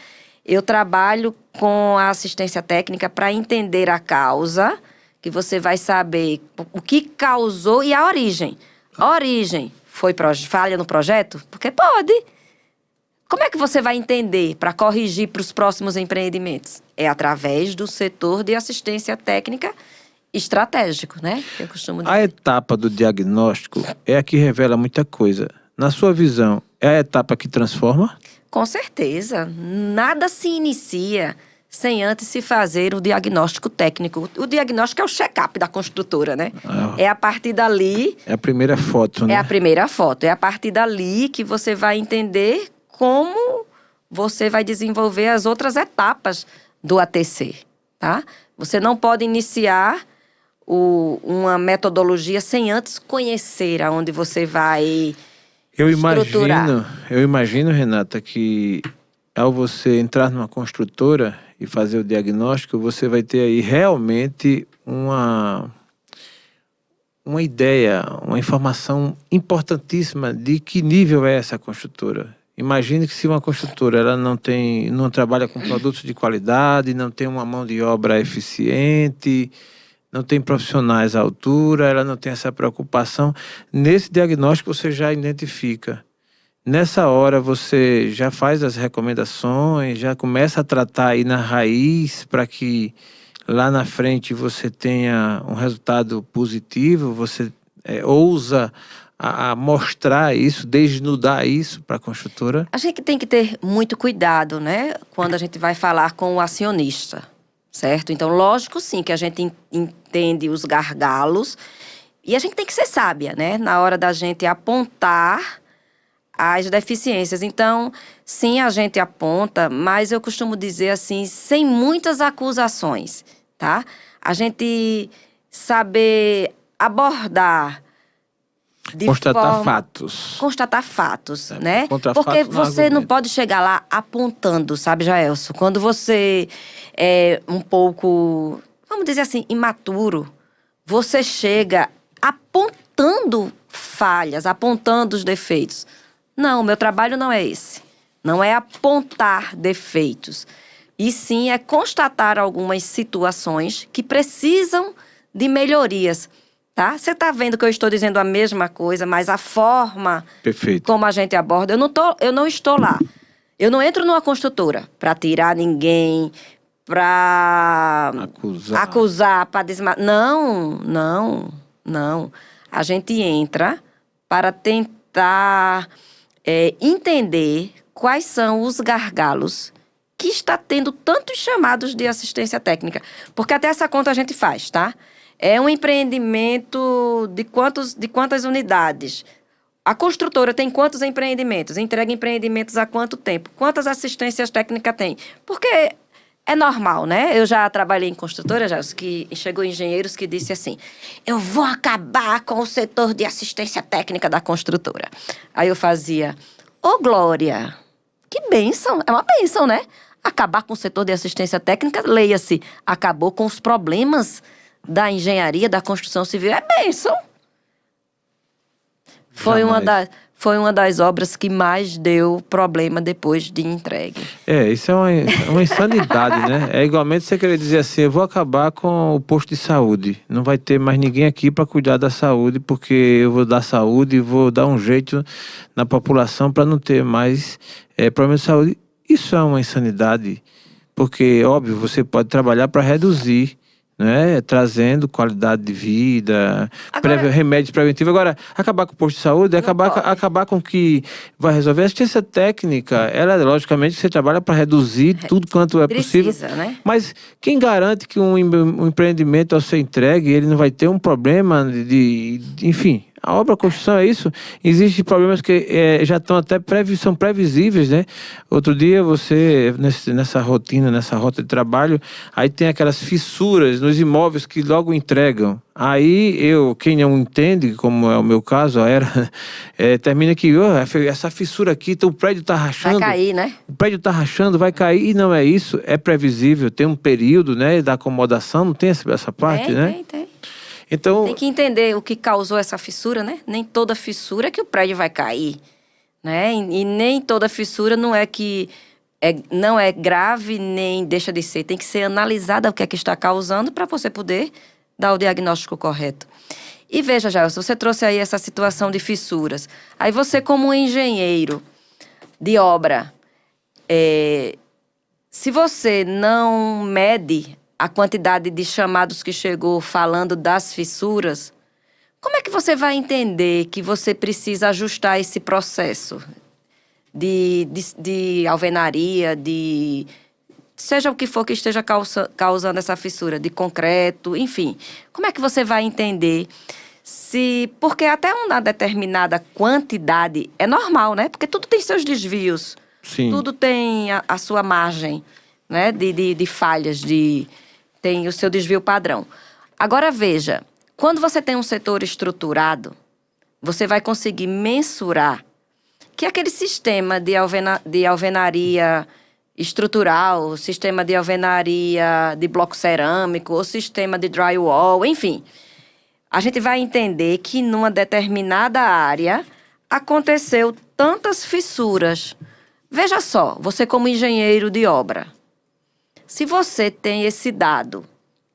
Eu trabalho com a assistência técnica para entender a causa, que você vai saber o que causou e a origem. A origem foi falha no projeto? Porque pode. Como é que você vai entender para corrigir para os próximos empreendimentos? É através do setor de assistência técnica estratégico, né? Que eu costumo dizer. A etapa do diagnóstico é a que revela muita coisa. Na sua visão, é a etapa que transforma? Com certeza. Nada se inicia sem antes se fazer o diagnóstico técnico. O diagnóstico é o check-up da construtora, né? É a partir dali... É a primeira foto, né? É a primeira foto. É a partir dali que você vai entender como você vai desenvolver as outras etapas do ATC, tá? Você não pode iniciar uma metodologia sem antes conhecer aonde você vai estruturar. Eu imagino, Renata, que ao você entrar numa construtora e fazer o diagnóstico, você vai ter aí realmente uma ideia, uma informação importantíssima de que nível é essa construtora. Imagine que se uma construtora ela não trabalha com produtos de qualidade, não tem uma mão de obra eficiente, não tem profissionais à altura, ela não tem essa preocupação. Nesse diagnóstico você já identifica. Nessa hora você já faz as recomendações, já começa a tratar aí na raiz para que lá na frente você tenha um resultado positivo, você ousa a mostrar isso, desnudar isso para a construtora? A gente tem que ter muito cuidado, né? Quando a gente vai falar com o acionista, certo? Então, lógico, sim, que a gente entende os gargalos e a gente tem que ser sábia, né? Na hora da gente apontar as deficiências. Então, sim, a gente aponta, mas eu costumo dizer assim, sem muitas acusações, tá? A gente saber abordar constatar fatos. Constatar fatos, né? Porque você não pode chegar lá apontando, sabe, Jaelson? Quando você é um pouco, vamos dizer assim, imaturo, você chega apontando falhas, apontando os defeitos. Não, o meu trabalho não é esse. Não é apontar defeitos. E sim é constatar algumas situações que precisam de melhorias. Tá? Você está vendo que eu estou dizendo a mesma coisa, mas a forma como a gente aborda, eu não estou lá. Eu não entro numa construtora para tirar ninguém, para acusar, para desmatar. Não. A gente entra para tentar entender quais são os gargalos que está tendo tantos chamados de assistência técnica. Porque até essa conta a gente faz, tá? É um empreendimento de quantas unidades? A construtora tem quantos empreendimentos? Entrega empreendimentos há quanto tempo? Quantas assistências técnicas tem? Porque É normal, né? Eu já trabalhei em construtora, já, que chegou engenheiros que disse assim, eu vou acabar com o setor de assistência técnica da construtora. Aí eu fazia, ô Glória, que bênção, é uma bênção, né? Acabar com o setor de assistência técnica, leia-se, acabou com os problemas da engenharia, da construção civil, é bênção. Foi uma das obras que mais deu problema depois de entregue. Isso é uma insanidade, né? É igualmente você querer dizer assim, eu vou acabar com o posto de saúde. Não vai ter mais ninguém aqui para cuidar da saúde, porque eu vou dar saúde e vou dar um jeito na população para não ter mais problema de saúde. Isso é uma insanidade, porque, óbvio, você pode trabalhar para reduzir, né, trazendo qualidade de vida, remédios preventivos. Agora, acabar com o posto de saúde, acabar com o que vai resolver. A assistência técnica, ela, logicamente, você trabalha para reduzir tudo quanto é possível. Né? Mas quem garante que um empreendimento ao ser entregue, ele não vai ter um problema enfim... A obra, a construção é isso. Existem problemas que já estão até são previsíveis, né? Outro dia você, nessa rotina, nessa rota de trabalho, aí tem aquelas fissuras nos imóveis que logo entregam. Quem não entende, como é o meu caso, termina que essa fissura aqui, então o prédio está rachando. Vai cair, né? O prédio está rachando, vai cair, e não é isso, é previsível, tem um período, né, da acomodação, não tem essa parte, né? Tem. Então, tem que entender o que causou essa fissura, né? Nem toda fissura é que o prédio vai cair, né? E nem toda fissura não é não é grave nem deixa de ser. Tem que ser analisada o que é que está causando para você poder dar o diagnóstico correto. E veja, Gelson, você trouxe aí essa situação de fissuras. Aí você, como engenheiro de obra, se você não mede a quantidade de chamados que chegou falando das fissuras, como é que você vai entender que você precisa ajustar esse processo de alvenaria, seja o que for que esteja causando essa fissura, de concreto, enfim. Como é que você vai entender porque até uma determinada quantidade é normal, né? Porque tudo tem seus desvios. Sim. Tudo tem a sua margem, né? De falhas, tem o seu desvio padrão. Agora, veja, quando você tem um setor estruturado, você vai conseguir mensurar que aquele sistema de alvenaria estrutural, o sistema de alvenaria de bloco cerâmico, o sistema de drywall, enfim, a gente vai entender que numa determinada área aconteceu tantas fissuras. Veja só, você como engenheiro de obra, se você tem esse dado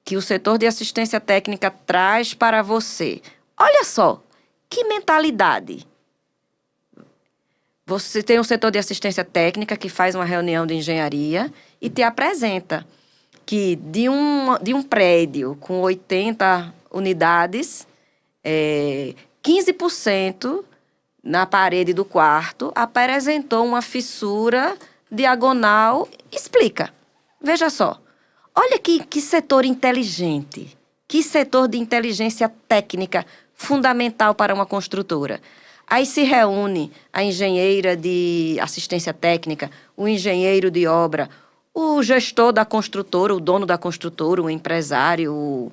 que o setor de assistência técnica traz para você, olha só, que mentalidade. Você tem um setor de assistência técnica que faz uma reunião de engenharia e te apresenta que de um prédio com 80 unidades, 15% na parede do quarto apresentou uma fissura diagonal. Explica. Veja só, olha que setor inteligente, que setor de inteligência técnica fundamental para uma construtora. Aí se reúne a engenheira de assistência técnica, o engenheiro de obra, o gestor da construtora, o dono da construtora, o empresário, o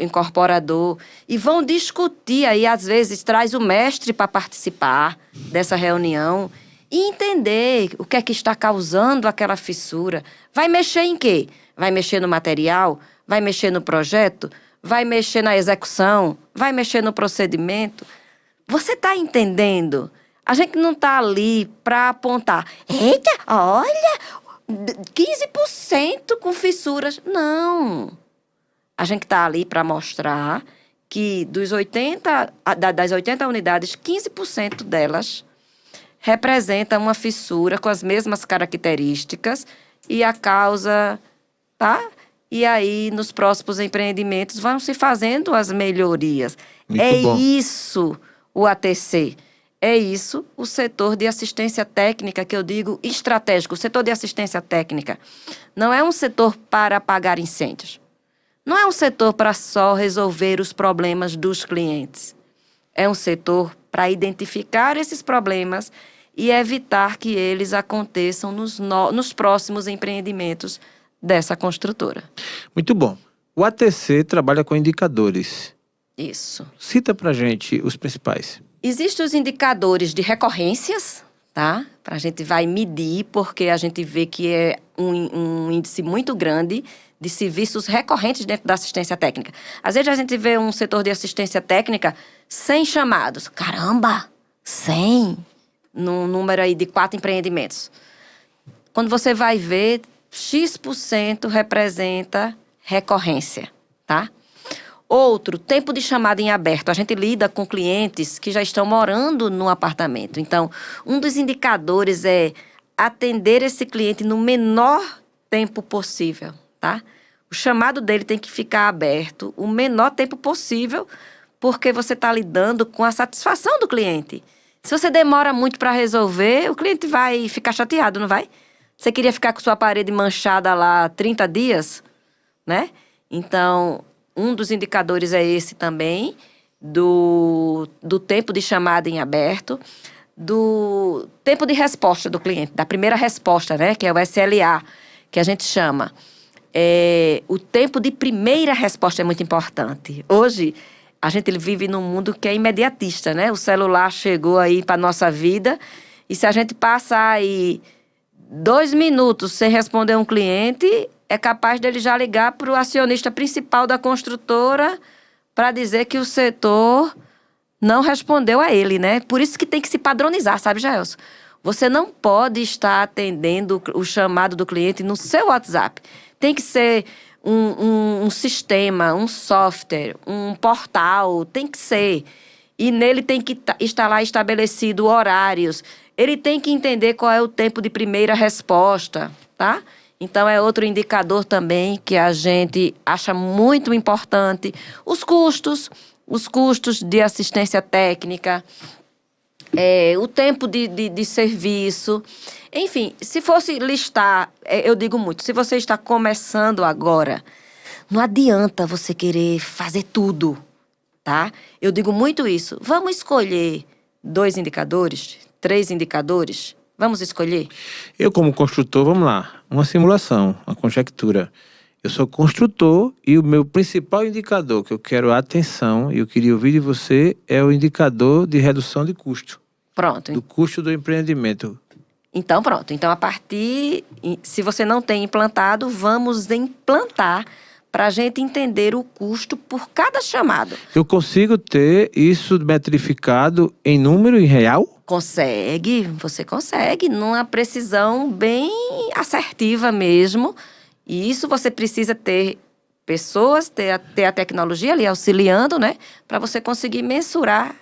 incorporador, e vão discutir aí, às vezes, traz o mestre para participar dessa reunião e entender o que é que está causando aquela fissura. Vai mexer em quê? Vai mexer no material? Vai mexer no projeto? Vai mexer na execução? Vai mexer no procedimento? Você está entendendo? A gente não está ali para apontar. Eita, olha, 15% com fissuras. Não. A gente está ali para mostrar que das 80 unidades, 15% delas representa uma fissura com as mesmas características e a causa, tá? E aí, nos próximos empreendimentos, vão se fazendo as melhorias. Muito bom. Isso o ATC. É isso o setor de assistência técnica, que eu digo estratégico. O setor de assistência técnica não é um setor para apagar incêndios. Não é um setor para só resolver os problemas dos clientes. É um setor para identificar esses problemas e evitar que eles aconteçam nos próximos empreendimentos dessa construtora. Muito bom. O ATC trabalha com indicadores. Isso. Cita pra gente os principais. Existem os indicadores de recorrências, tá? A gente vai medir, porque a gente vê que é um índice muito grande de serviços recorrentes dentro da assistência técnica. Às vezes a gente vê um setor de assistência técnica 100 chamados. Caramba! 100! Num número aí de 4 empreendimentos. Quando você vai ver, X% representa recorrência, tá? Outro, tempo de chamada em aberto. A gente lida com clientes que já estão morando no apartamento. Então, um dos indicadores é atender esse cliente no menor tempo possível, tá? O chamado dele tem que ficar aberto o menor tempo possível, porque você está lidando com a satisfação do cliente. Se você demora muito para resolver, o cliente vai ficar chateado, não vai? Você queria ficar com sua parede manchada lá 30 dias, né? Então, um dos indicadores é esse também, do tempo de chamada em aberto, do tempo de resposta do cliente, da primeira resposta, né? Que é o SLA, que a gente chama. O tempo de primeira resposta é muito importante. Hoje, a gente vive num mundo que é imediatista, né? O celular chegou aí para nossa vida e se a gente passar aí 2 minutos sem responder um cliente, é capaz dele já ligar para o acionista principal da construtora para dizer que o setor não respondeu a ele, né? Por isso que tem que se padronizar, sabe, Jaelson? Você não pode estar atendendo o chamado do cliente no seu WhatsApp. Tem que ser um sistema, um software, um portal, tem que ser. E nele tem que estar lá estabelecido horários. Ele tem que entender qual é o tempo de primeira resposta, tá? Então, é outro indicador também que a gente acha muito importante. Os custos de assistência técnica, o tempo de serviço. Enfim, se fosse listar, eu digo muito, se você está começando agora, não adianta você querer fazer tudo, tá? Eu digo muito isso. Vamos escolher 2 indicadores, 3 indicadores? Vamos escolher? Eu, como construtor, vamos lá. Uma simulação, uma conjectura. Eu sou construtor e o meu principal indicador que eu quero atenção e eu queria ouvir de você é o indicador de redução de custo. Pronto. Do custo do empreendimento. Então, pronto. Então, se você não tem implantado, vamos implantar para a gente entender o custo por cada chamado. Eu consigo ter isso metrificado em número, em real? Você consegue, numa precisão bem assertiva mesmo. E isso você precisa ter pessoas, ter a tecnologia ali auxiliando, né? Para você conseguir mensurar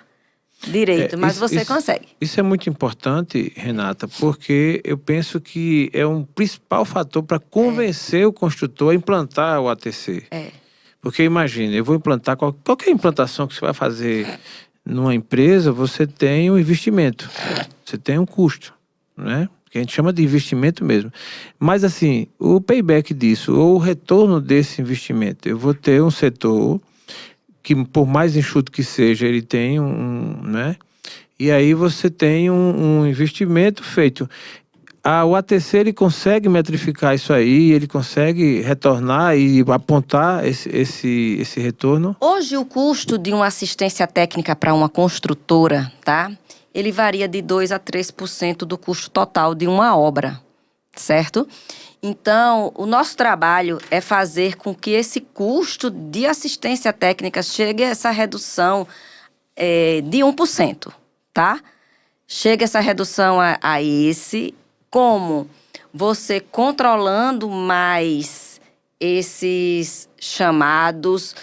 direito, mas você consegue. Isso é muito importante, Renata, porque eu penso que é um principal fator para convencer o construtor a implantar o ATC. Porque imagine, eu vou implantar qualquer implantação que você vai fazer numa empresa, você tem um investimento, você tem um custo, né? Que a gente chama de investimento mesmo. Mas assim, o payback disso, ou o retorno desse investimento, eu vou ter um setor que, por mais enxuto que seja, ele tem né? E aí você tem um investimento feito. O ATC, ele consegue metrificar isso aí, ele consegue retornar e apontar esse retorno? Hoje, o custo de uma assistência técnica para uma construtora, tá? Ele varia de 2% a 3% do custo total de uma obra, certo? Então, o nosso trabalho é fazer com que esse custo de assistência técnica chegue a essa redução de 1%, tá? Chega essa redução a esse, como você controlando mais esses chamados,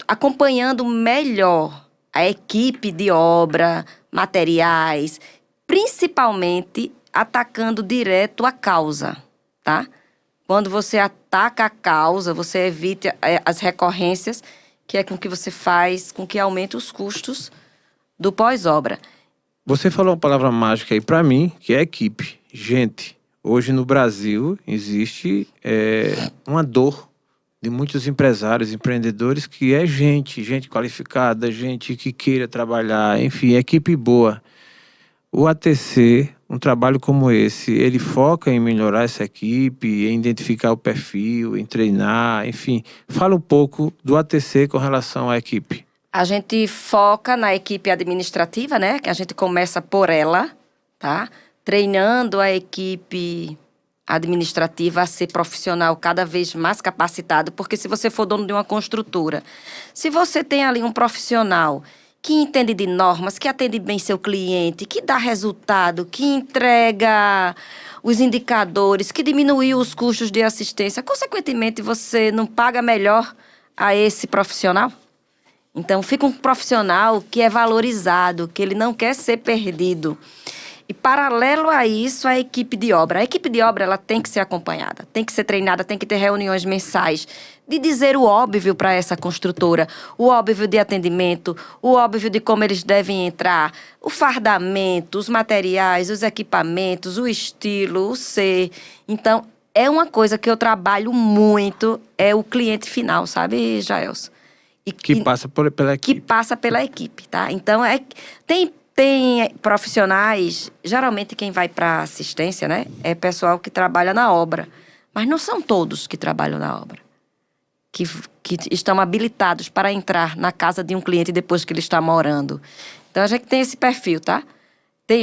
acompanhando melhor a equipe de obra, materiais, principalmente atacando direto a causa, tá? Quando você ataca a causa, você evita as recorrências, que é com que você faz com que aumente os custos do pós-obra. Você falou uma palavra mágica aí para mim, que é equipe, gente. Hoje no Brasil existe uma dor de muitos empresários, empreendedores, que é gente qualificada, gente que queira trabalhar, enfim, equipe boa. O ATC, um trabalho como esse, ele foca em melhorar essa equipe, em identificar o perfil, em treinar, enfim. Fala um pouco do ATC com relação à equipe. A gente foca na equipe administrativa, né? Que a gente começa por ela, tá? Treinando a equipe administrativa a ser profissional cada vez mais capacitado, porque se você for dono de uma construtora, se você tem ali um profissional que entende de normas, que atende bem seu cliente, que dá resultado, que entrega os indicadores, que diminui os custos de assistência, consequentemente você não paga melhor a esse profissional? Então, fica um profissional que é valorizado, que ele não quer ser perdido. E, paralelo a isso, a equipe de obra. A equipe de obra ela tem que ser acompanhada, tem que ser treinada, tem que ter reuniões mensais de dizer o óbvio para essa construtora, o óbvio de atendimento, o óbvio de como eles devem entrar, o fardamento, os materiais, os equipamentos, o estilo, o ser. Então, é uma coisa que eu trabalho muito, é o cliente final, sabe, Jaelson? Que passa pela equipe. Que passa pela equipe, tá? Então, tem profissionais, geralmente quem vai para assistência, né? É pessoal que trabalha na obra. Mas não são todos que trabalham na obra. Que estão habilitados para entrar na casa de um cliente depois que ele está morando. Então, a gente tem esse perfil, tá?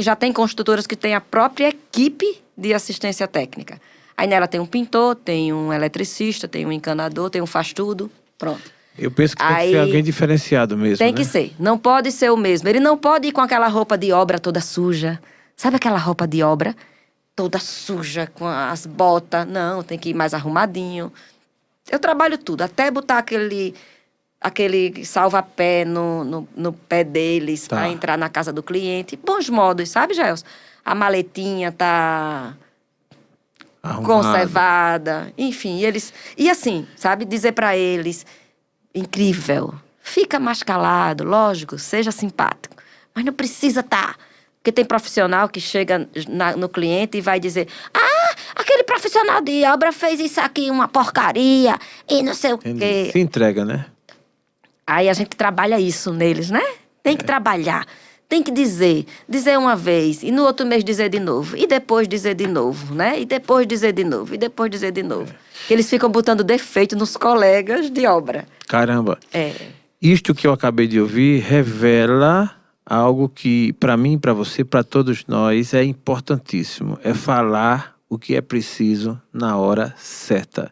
Já tem construtoras que têm a própria equipe de assistência técnica. Aí nela tem um pintor, tem um eletricista, tem um encanador, tem um faz-tudo. Pronto. Eu penso que tem que ser alguém diferenciado mesmo, Tem que ser. Não pode ser o mesmo. Ele não pode ir com aquela roupa de obra toda suja. Sabe aquela roupa de obra? Toda suja, com as botas. Não, tem que ir mais arrumadinho. Eu trabalho tudo. Até botar aquele salva-pé no pé deles para entrar na casa do cliente. Bons modos, sabe, Gelson? A maletinha tá conservada. Enfim, eles... E assim, sabe? Dizer para eles... Incrível. Fica mais calado, lógico, seja simpático. Mas não precisa estar. Porque tem profissional que chega no cliente e vai dizer: ah, aquele profissional de obra fez isso aqui, uma porcaria, e não sei o quê. Se entrega, né? Aí a gente trabalha isso neles, né? Tem que trabalhar. Tem que dizer uma vez, e no outro mês dizer de novo, e depois dizer de novo, né? E depois dizer de novo, e depois dizer de novo. Eles ficam botando defeito nos colegas de obra. Caramba. Isto que eu acabei de ouvir revela algo que, para mim, para você, para todos nós, é importantíssimo. É falar o que é preciso na hora certa.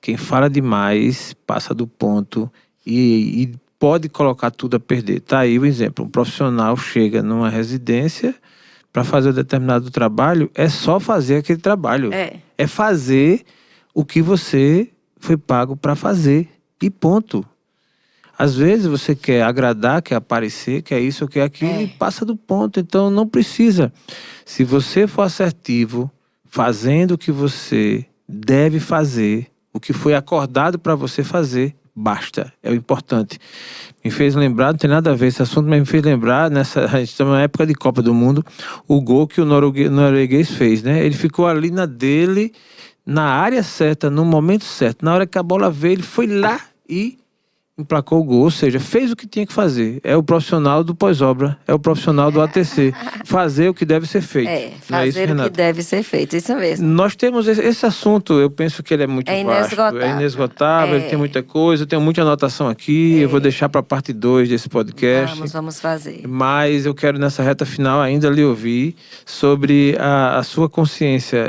Quem fala demais passa do ponto e pode colocar tudo a perder. Tá aí o exemplo. Um profissional chega numa residência para fazer um determinado trabalho, é só fazer aquele trabalho. É fazer o que você foi pago para fazer. E ponto. Às vezes você quer agradar, quer aparecer, quer isso, quer aquilo, e passa do ponto. Então não precisa. Se você for assertivo, fazendo o que você deve fazer, o que foi acordado para você fazer, basta. É o importante. Me fez lembrar, não tem nada a ver esse assunto, mas me fez lembrar, a gente está numa época de Copa do Mundo, o gol que o norueguês fez, né? Ele ficou ali na dele, na área certa, no momento certo. Na hora que a bola veio, ele foi lá e emplacou o gol, ou seja, fez o que tinha que fazer. É o profissional do pós-obra, é o profissional do ATC. Fazer o que deve ser feito. Fazer o que deve ser feito, isso mesmo. Nós temos esse assunto, eu penso que ele é muito vasto. É inesgotável, ele tem muita coisa, eu tenho muita anotação aqui, eu vou deixar para a parte 2 desse podcast. Vamos fazer. Mas eu quero nessa reta final ainda lhe ouvir sobre a sua consciência.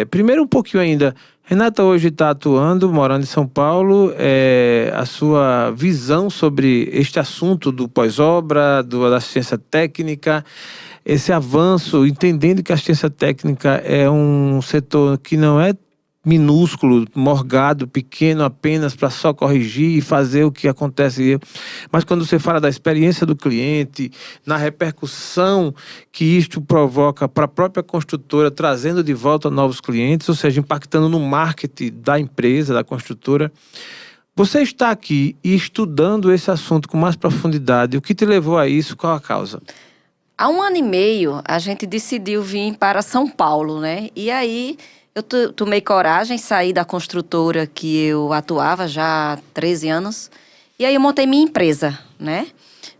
Primeiro um pouquinho ainda, Renata hoje está atuando, morando em São Paulo, a sua visão sobre este assunto do pós-obra, da assistência técnica, esse avanço, entendendo que a assistência técnica é um setor que não é minúsculo, morgado, pequeno apenas para só corrigir e fazer o que acontece. Mas quando você fala da experiência do cliente, na repercussão que isto provoca para a própria construtora, trazendo de volta novos clientes, ou seja, impactando no marketing da empresa, da construtora. Você está aqui e estudando esse assunto com mais profundidade. O que te levou a isso? Qual a causa? Há 1 ano e meio, a gente decidiu vir para São Paulo, né? E aí eu tomei coragem, saí da construtora que eu atuava já há 13 anos. E aí eu montei minha empresa, né?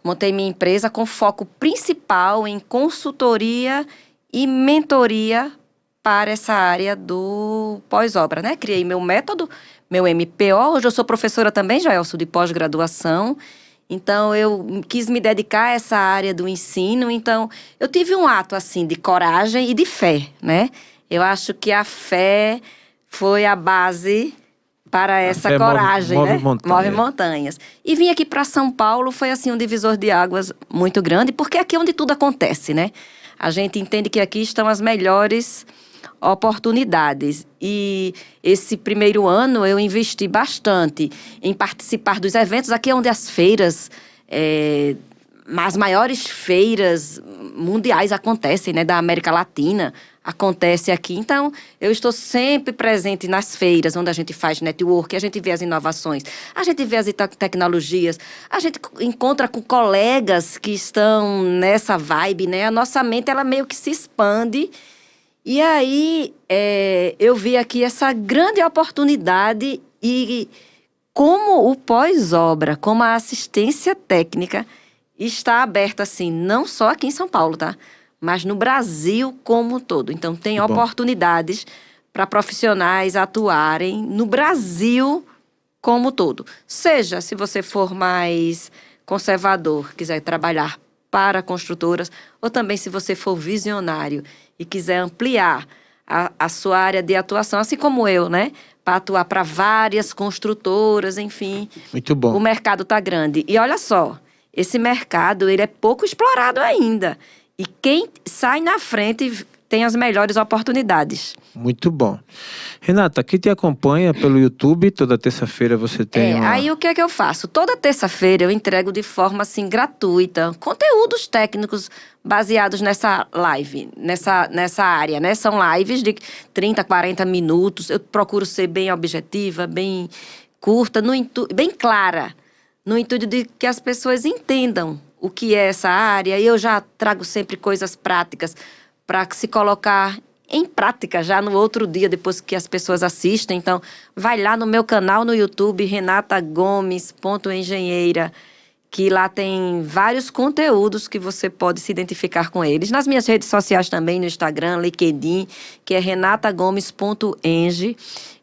Montei minha empresa com foco principal em consultoria e mentoria para essa área do pós-obra, né? Criei meu método, meu MPO. Hoje eu sou professora também, Jaelson, de pós-graduação. Então, eu quis me dedicar a essa área do ensino. Então, eu tive um ato, assim, de coragem e de fé, né? Eu acho que a fé foi a base para essa fé coragem, move né? Move montanha. montanhas. E vim aqui para São Paulo, foi, assim, um divisor de águas muito grande, porque aqui é onde tudo acontece, né? A gente entende que aqui estão as melhores oportunidades. E esse primeiro ano eu investi bastante em participar dos eventos. Aqui é onde as feiras, as maiores feiras mundiais acontecem, né, da América Latina, acontece aqui. Então, eu estou sempre presente nas feiras, onde a gente faz network, a gente vê as inovações, a gente vê as tecnologias, a gente encontra com colegas que estão nessa vibe, né? A nossa mente, ela meio que se expande. E aí, eu vi aqui essa grande oportunidade e como o pós-obra, como a assistência técnica está aberta, assim, não só aqui em São Paulo, tá? Mas no Brasil como um todo. Então, tem Que bom. oportunidades para profissionais atuarem no Brasil como um todo. Seja, se você for mais conservador, quiser trabalhar para construtoras, ou também se você for visionário e quiser ampliar a sua área de atuação, assim como eu, né? Para atuar para várias construtoras, enfim. Muito bom. O mercado está grande. E olha só, esse mercado, ele é pouco explorado ainda. E quem sai na frente tem as melhores oportunidades. Muito bom. Renata, aqui te acompanha pelo YouTube, toda terça-feira você tem uma... Aí o que é que eu faço? Toda terça-feira eu entrego de forma, assim, gratuita, conteúdos técnicos baseados nessa live, nessa área, né? São lives de 30, 40 minutos. Eu procuro ser bem objetiva, bem curta, bem clara, no intuito de que as pessoas entendam o que é essa área. E eu já trago sempre coisas práticas para se colocar em prática já no outro dia, depois que as pessoas assistem. Então, vai lá no meu canal no YouTube, renatagomes.engenheira, que lá tem vários conteúdos que você pode se identificar com eles. Nas minhas redes sociais também, no Instagram, LinkedIn, que é renatagomes.eng.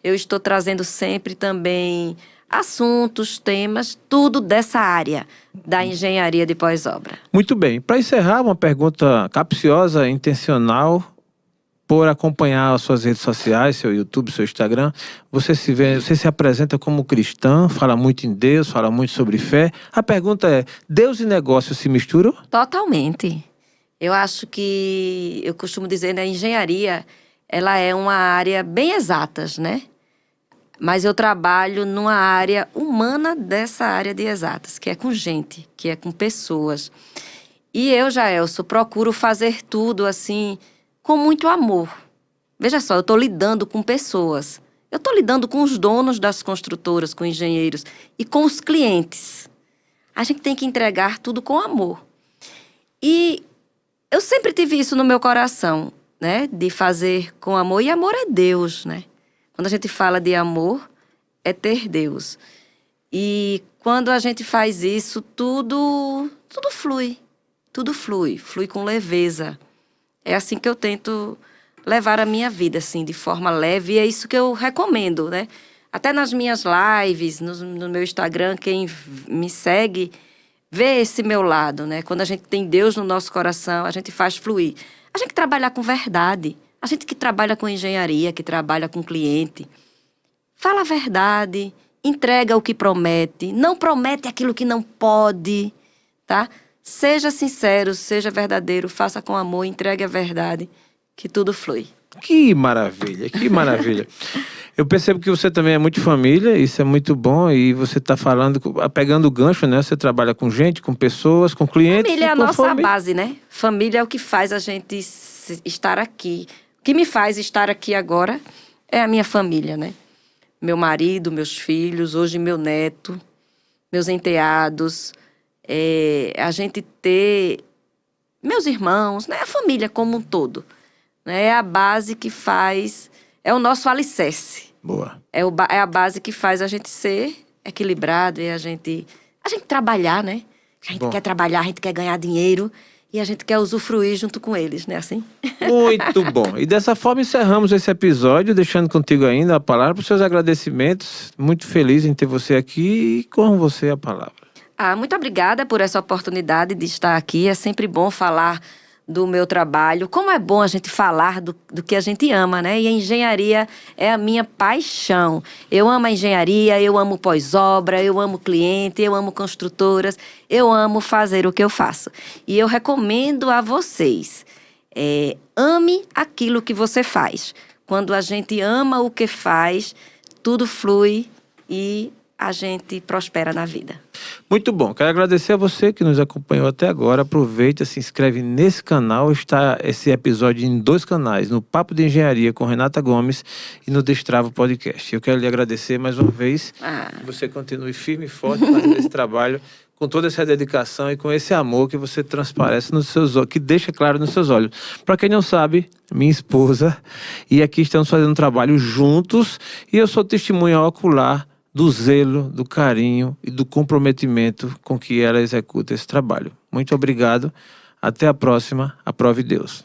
Eu estou trazendo sempre também assuntos, temas, tudo dessa área da engenharia de pós-obra. Muito bem. Para encerrar, uma pergunta capciosa, intencional, por acompanhar as suas redes sociais, seu YouTube, seu Instagram, você se apresenta como cristã, fala muito em Deus, fala muito sobre fé. A pergunta é, Deus e negócio se misturam? Totalmente. Eu acho que, eu costumo dizer, né, a engenharia, ela é uma área bem exatas, né? Mas eu trabalho numa área humana dessa área de exatas, que é com gente, que é com pessoas. E eu, Jaelson, procuro fazer tudo, assim, com muito amor. Veja só, eu estou lidando com pessoas. Eu estou lidando com os donos das construtoras, com engenheiros e com os clientes. A gente tem que entregar tudo com amor. E eu sempre tive isso no meu coração, né? De fazer com amor. E amor é Deus, né? Quando a gente fala de amor, é ter Deus. E quando a gente faz isso, tudo flui. Tudo flui com leveza. É assim que eu tento levar a minha vida, assim, de forma leve. E é isso que eu recomendo, né? Até nas minhas lives, no meu Instagram, quem me segue vê esse meu lado, né? Quando a gente tem Deus no nosso coração, a gente faz fluir. A gente que trabalha com verdade, a gente que trabalha com engenharia, que trabalha com cliente, fala a verdade, entrega o que promete, não promete aquilo que não pode, tá? Seja sincero, seja verdadeiro, faça com amor, entregue a verdade, que tudo flui. Que maravilha, que maravilha. Eu percebo que você também é muito família, isso é muito bom, e você está falando, pegando o gancho, né? Você trabalha com gente, com pessoas, com clientes. Família é a com nossa base, né? Família é o que faz a gente estar aqui. O que me faz estar aqui agora é a minha família, né? Meu marido, meus filhos, hoje meu neto, meus enteados, a gente ter meus irmãos, né? A família como um todo, né? É a base que faz, é o nosso alicerce. Boa. É a base que faz a gente ser equilibrado e a gente trabalhar, né? A gente Bom. quer trabalhar, a gente quer ganhar dinheiro e a gente quer usufruir junto com eles, né? Assim? Muito bom. E dessa forma encerramos esse episódio, deixando contigo ainda a palavra para os seus agradecimentos. Muito feliz em ter você aqui e com você a palavra. Muito obrigada por essa oportunidade de estar aqui. É sempre bom falar do meu trabalho. Como é bom a gente falar do que a gente ama, né? E a engenharia é a minha paixão. Eu amo a engenharia, eu amo pós-obra, eu amo cliente, eu amo construtoras, eu amo fazer o que eu faço. E eu recomendo a vocês, ame aquilo que você faz. Quando a gente ama o que faz, tudo flui e a gente prospera na vida. Muito bom. Quero agradecer a você que nos acompanhou até agora. Aproveita, se inscreve nesse canal. Está esse episódio em 2 canais, no Papo de Engenharia com Renata Gomes e no Destravo Podcast. Eu quero lhe agradecer mais uma vez. Que você continue firme e forte fazendo esse trabalho com toda essa dedicação e com esse amor que você transparece nos seus olhos, que deixa claro nos seus olhos. Para quem não sabe, minha esposa, e aqui estamos fazendo um trabalho juntos e eu sou testemunha ocular do zelo, do carinho e do comprometimento com que ela executa esse trabalho. Muito obrigado. Até a próxima. Aprove Deus.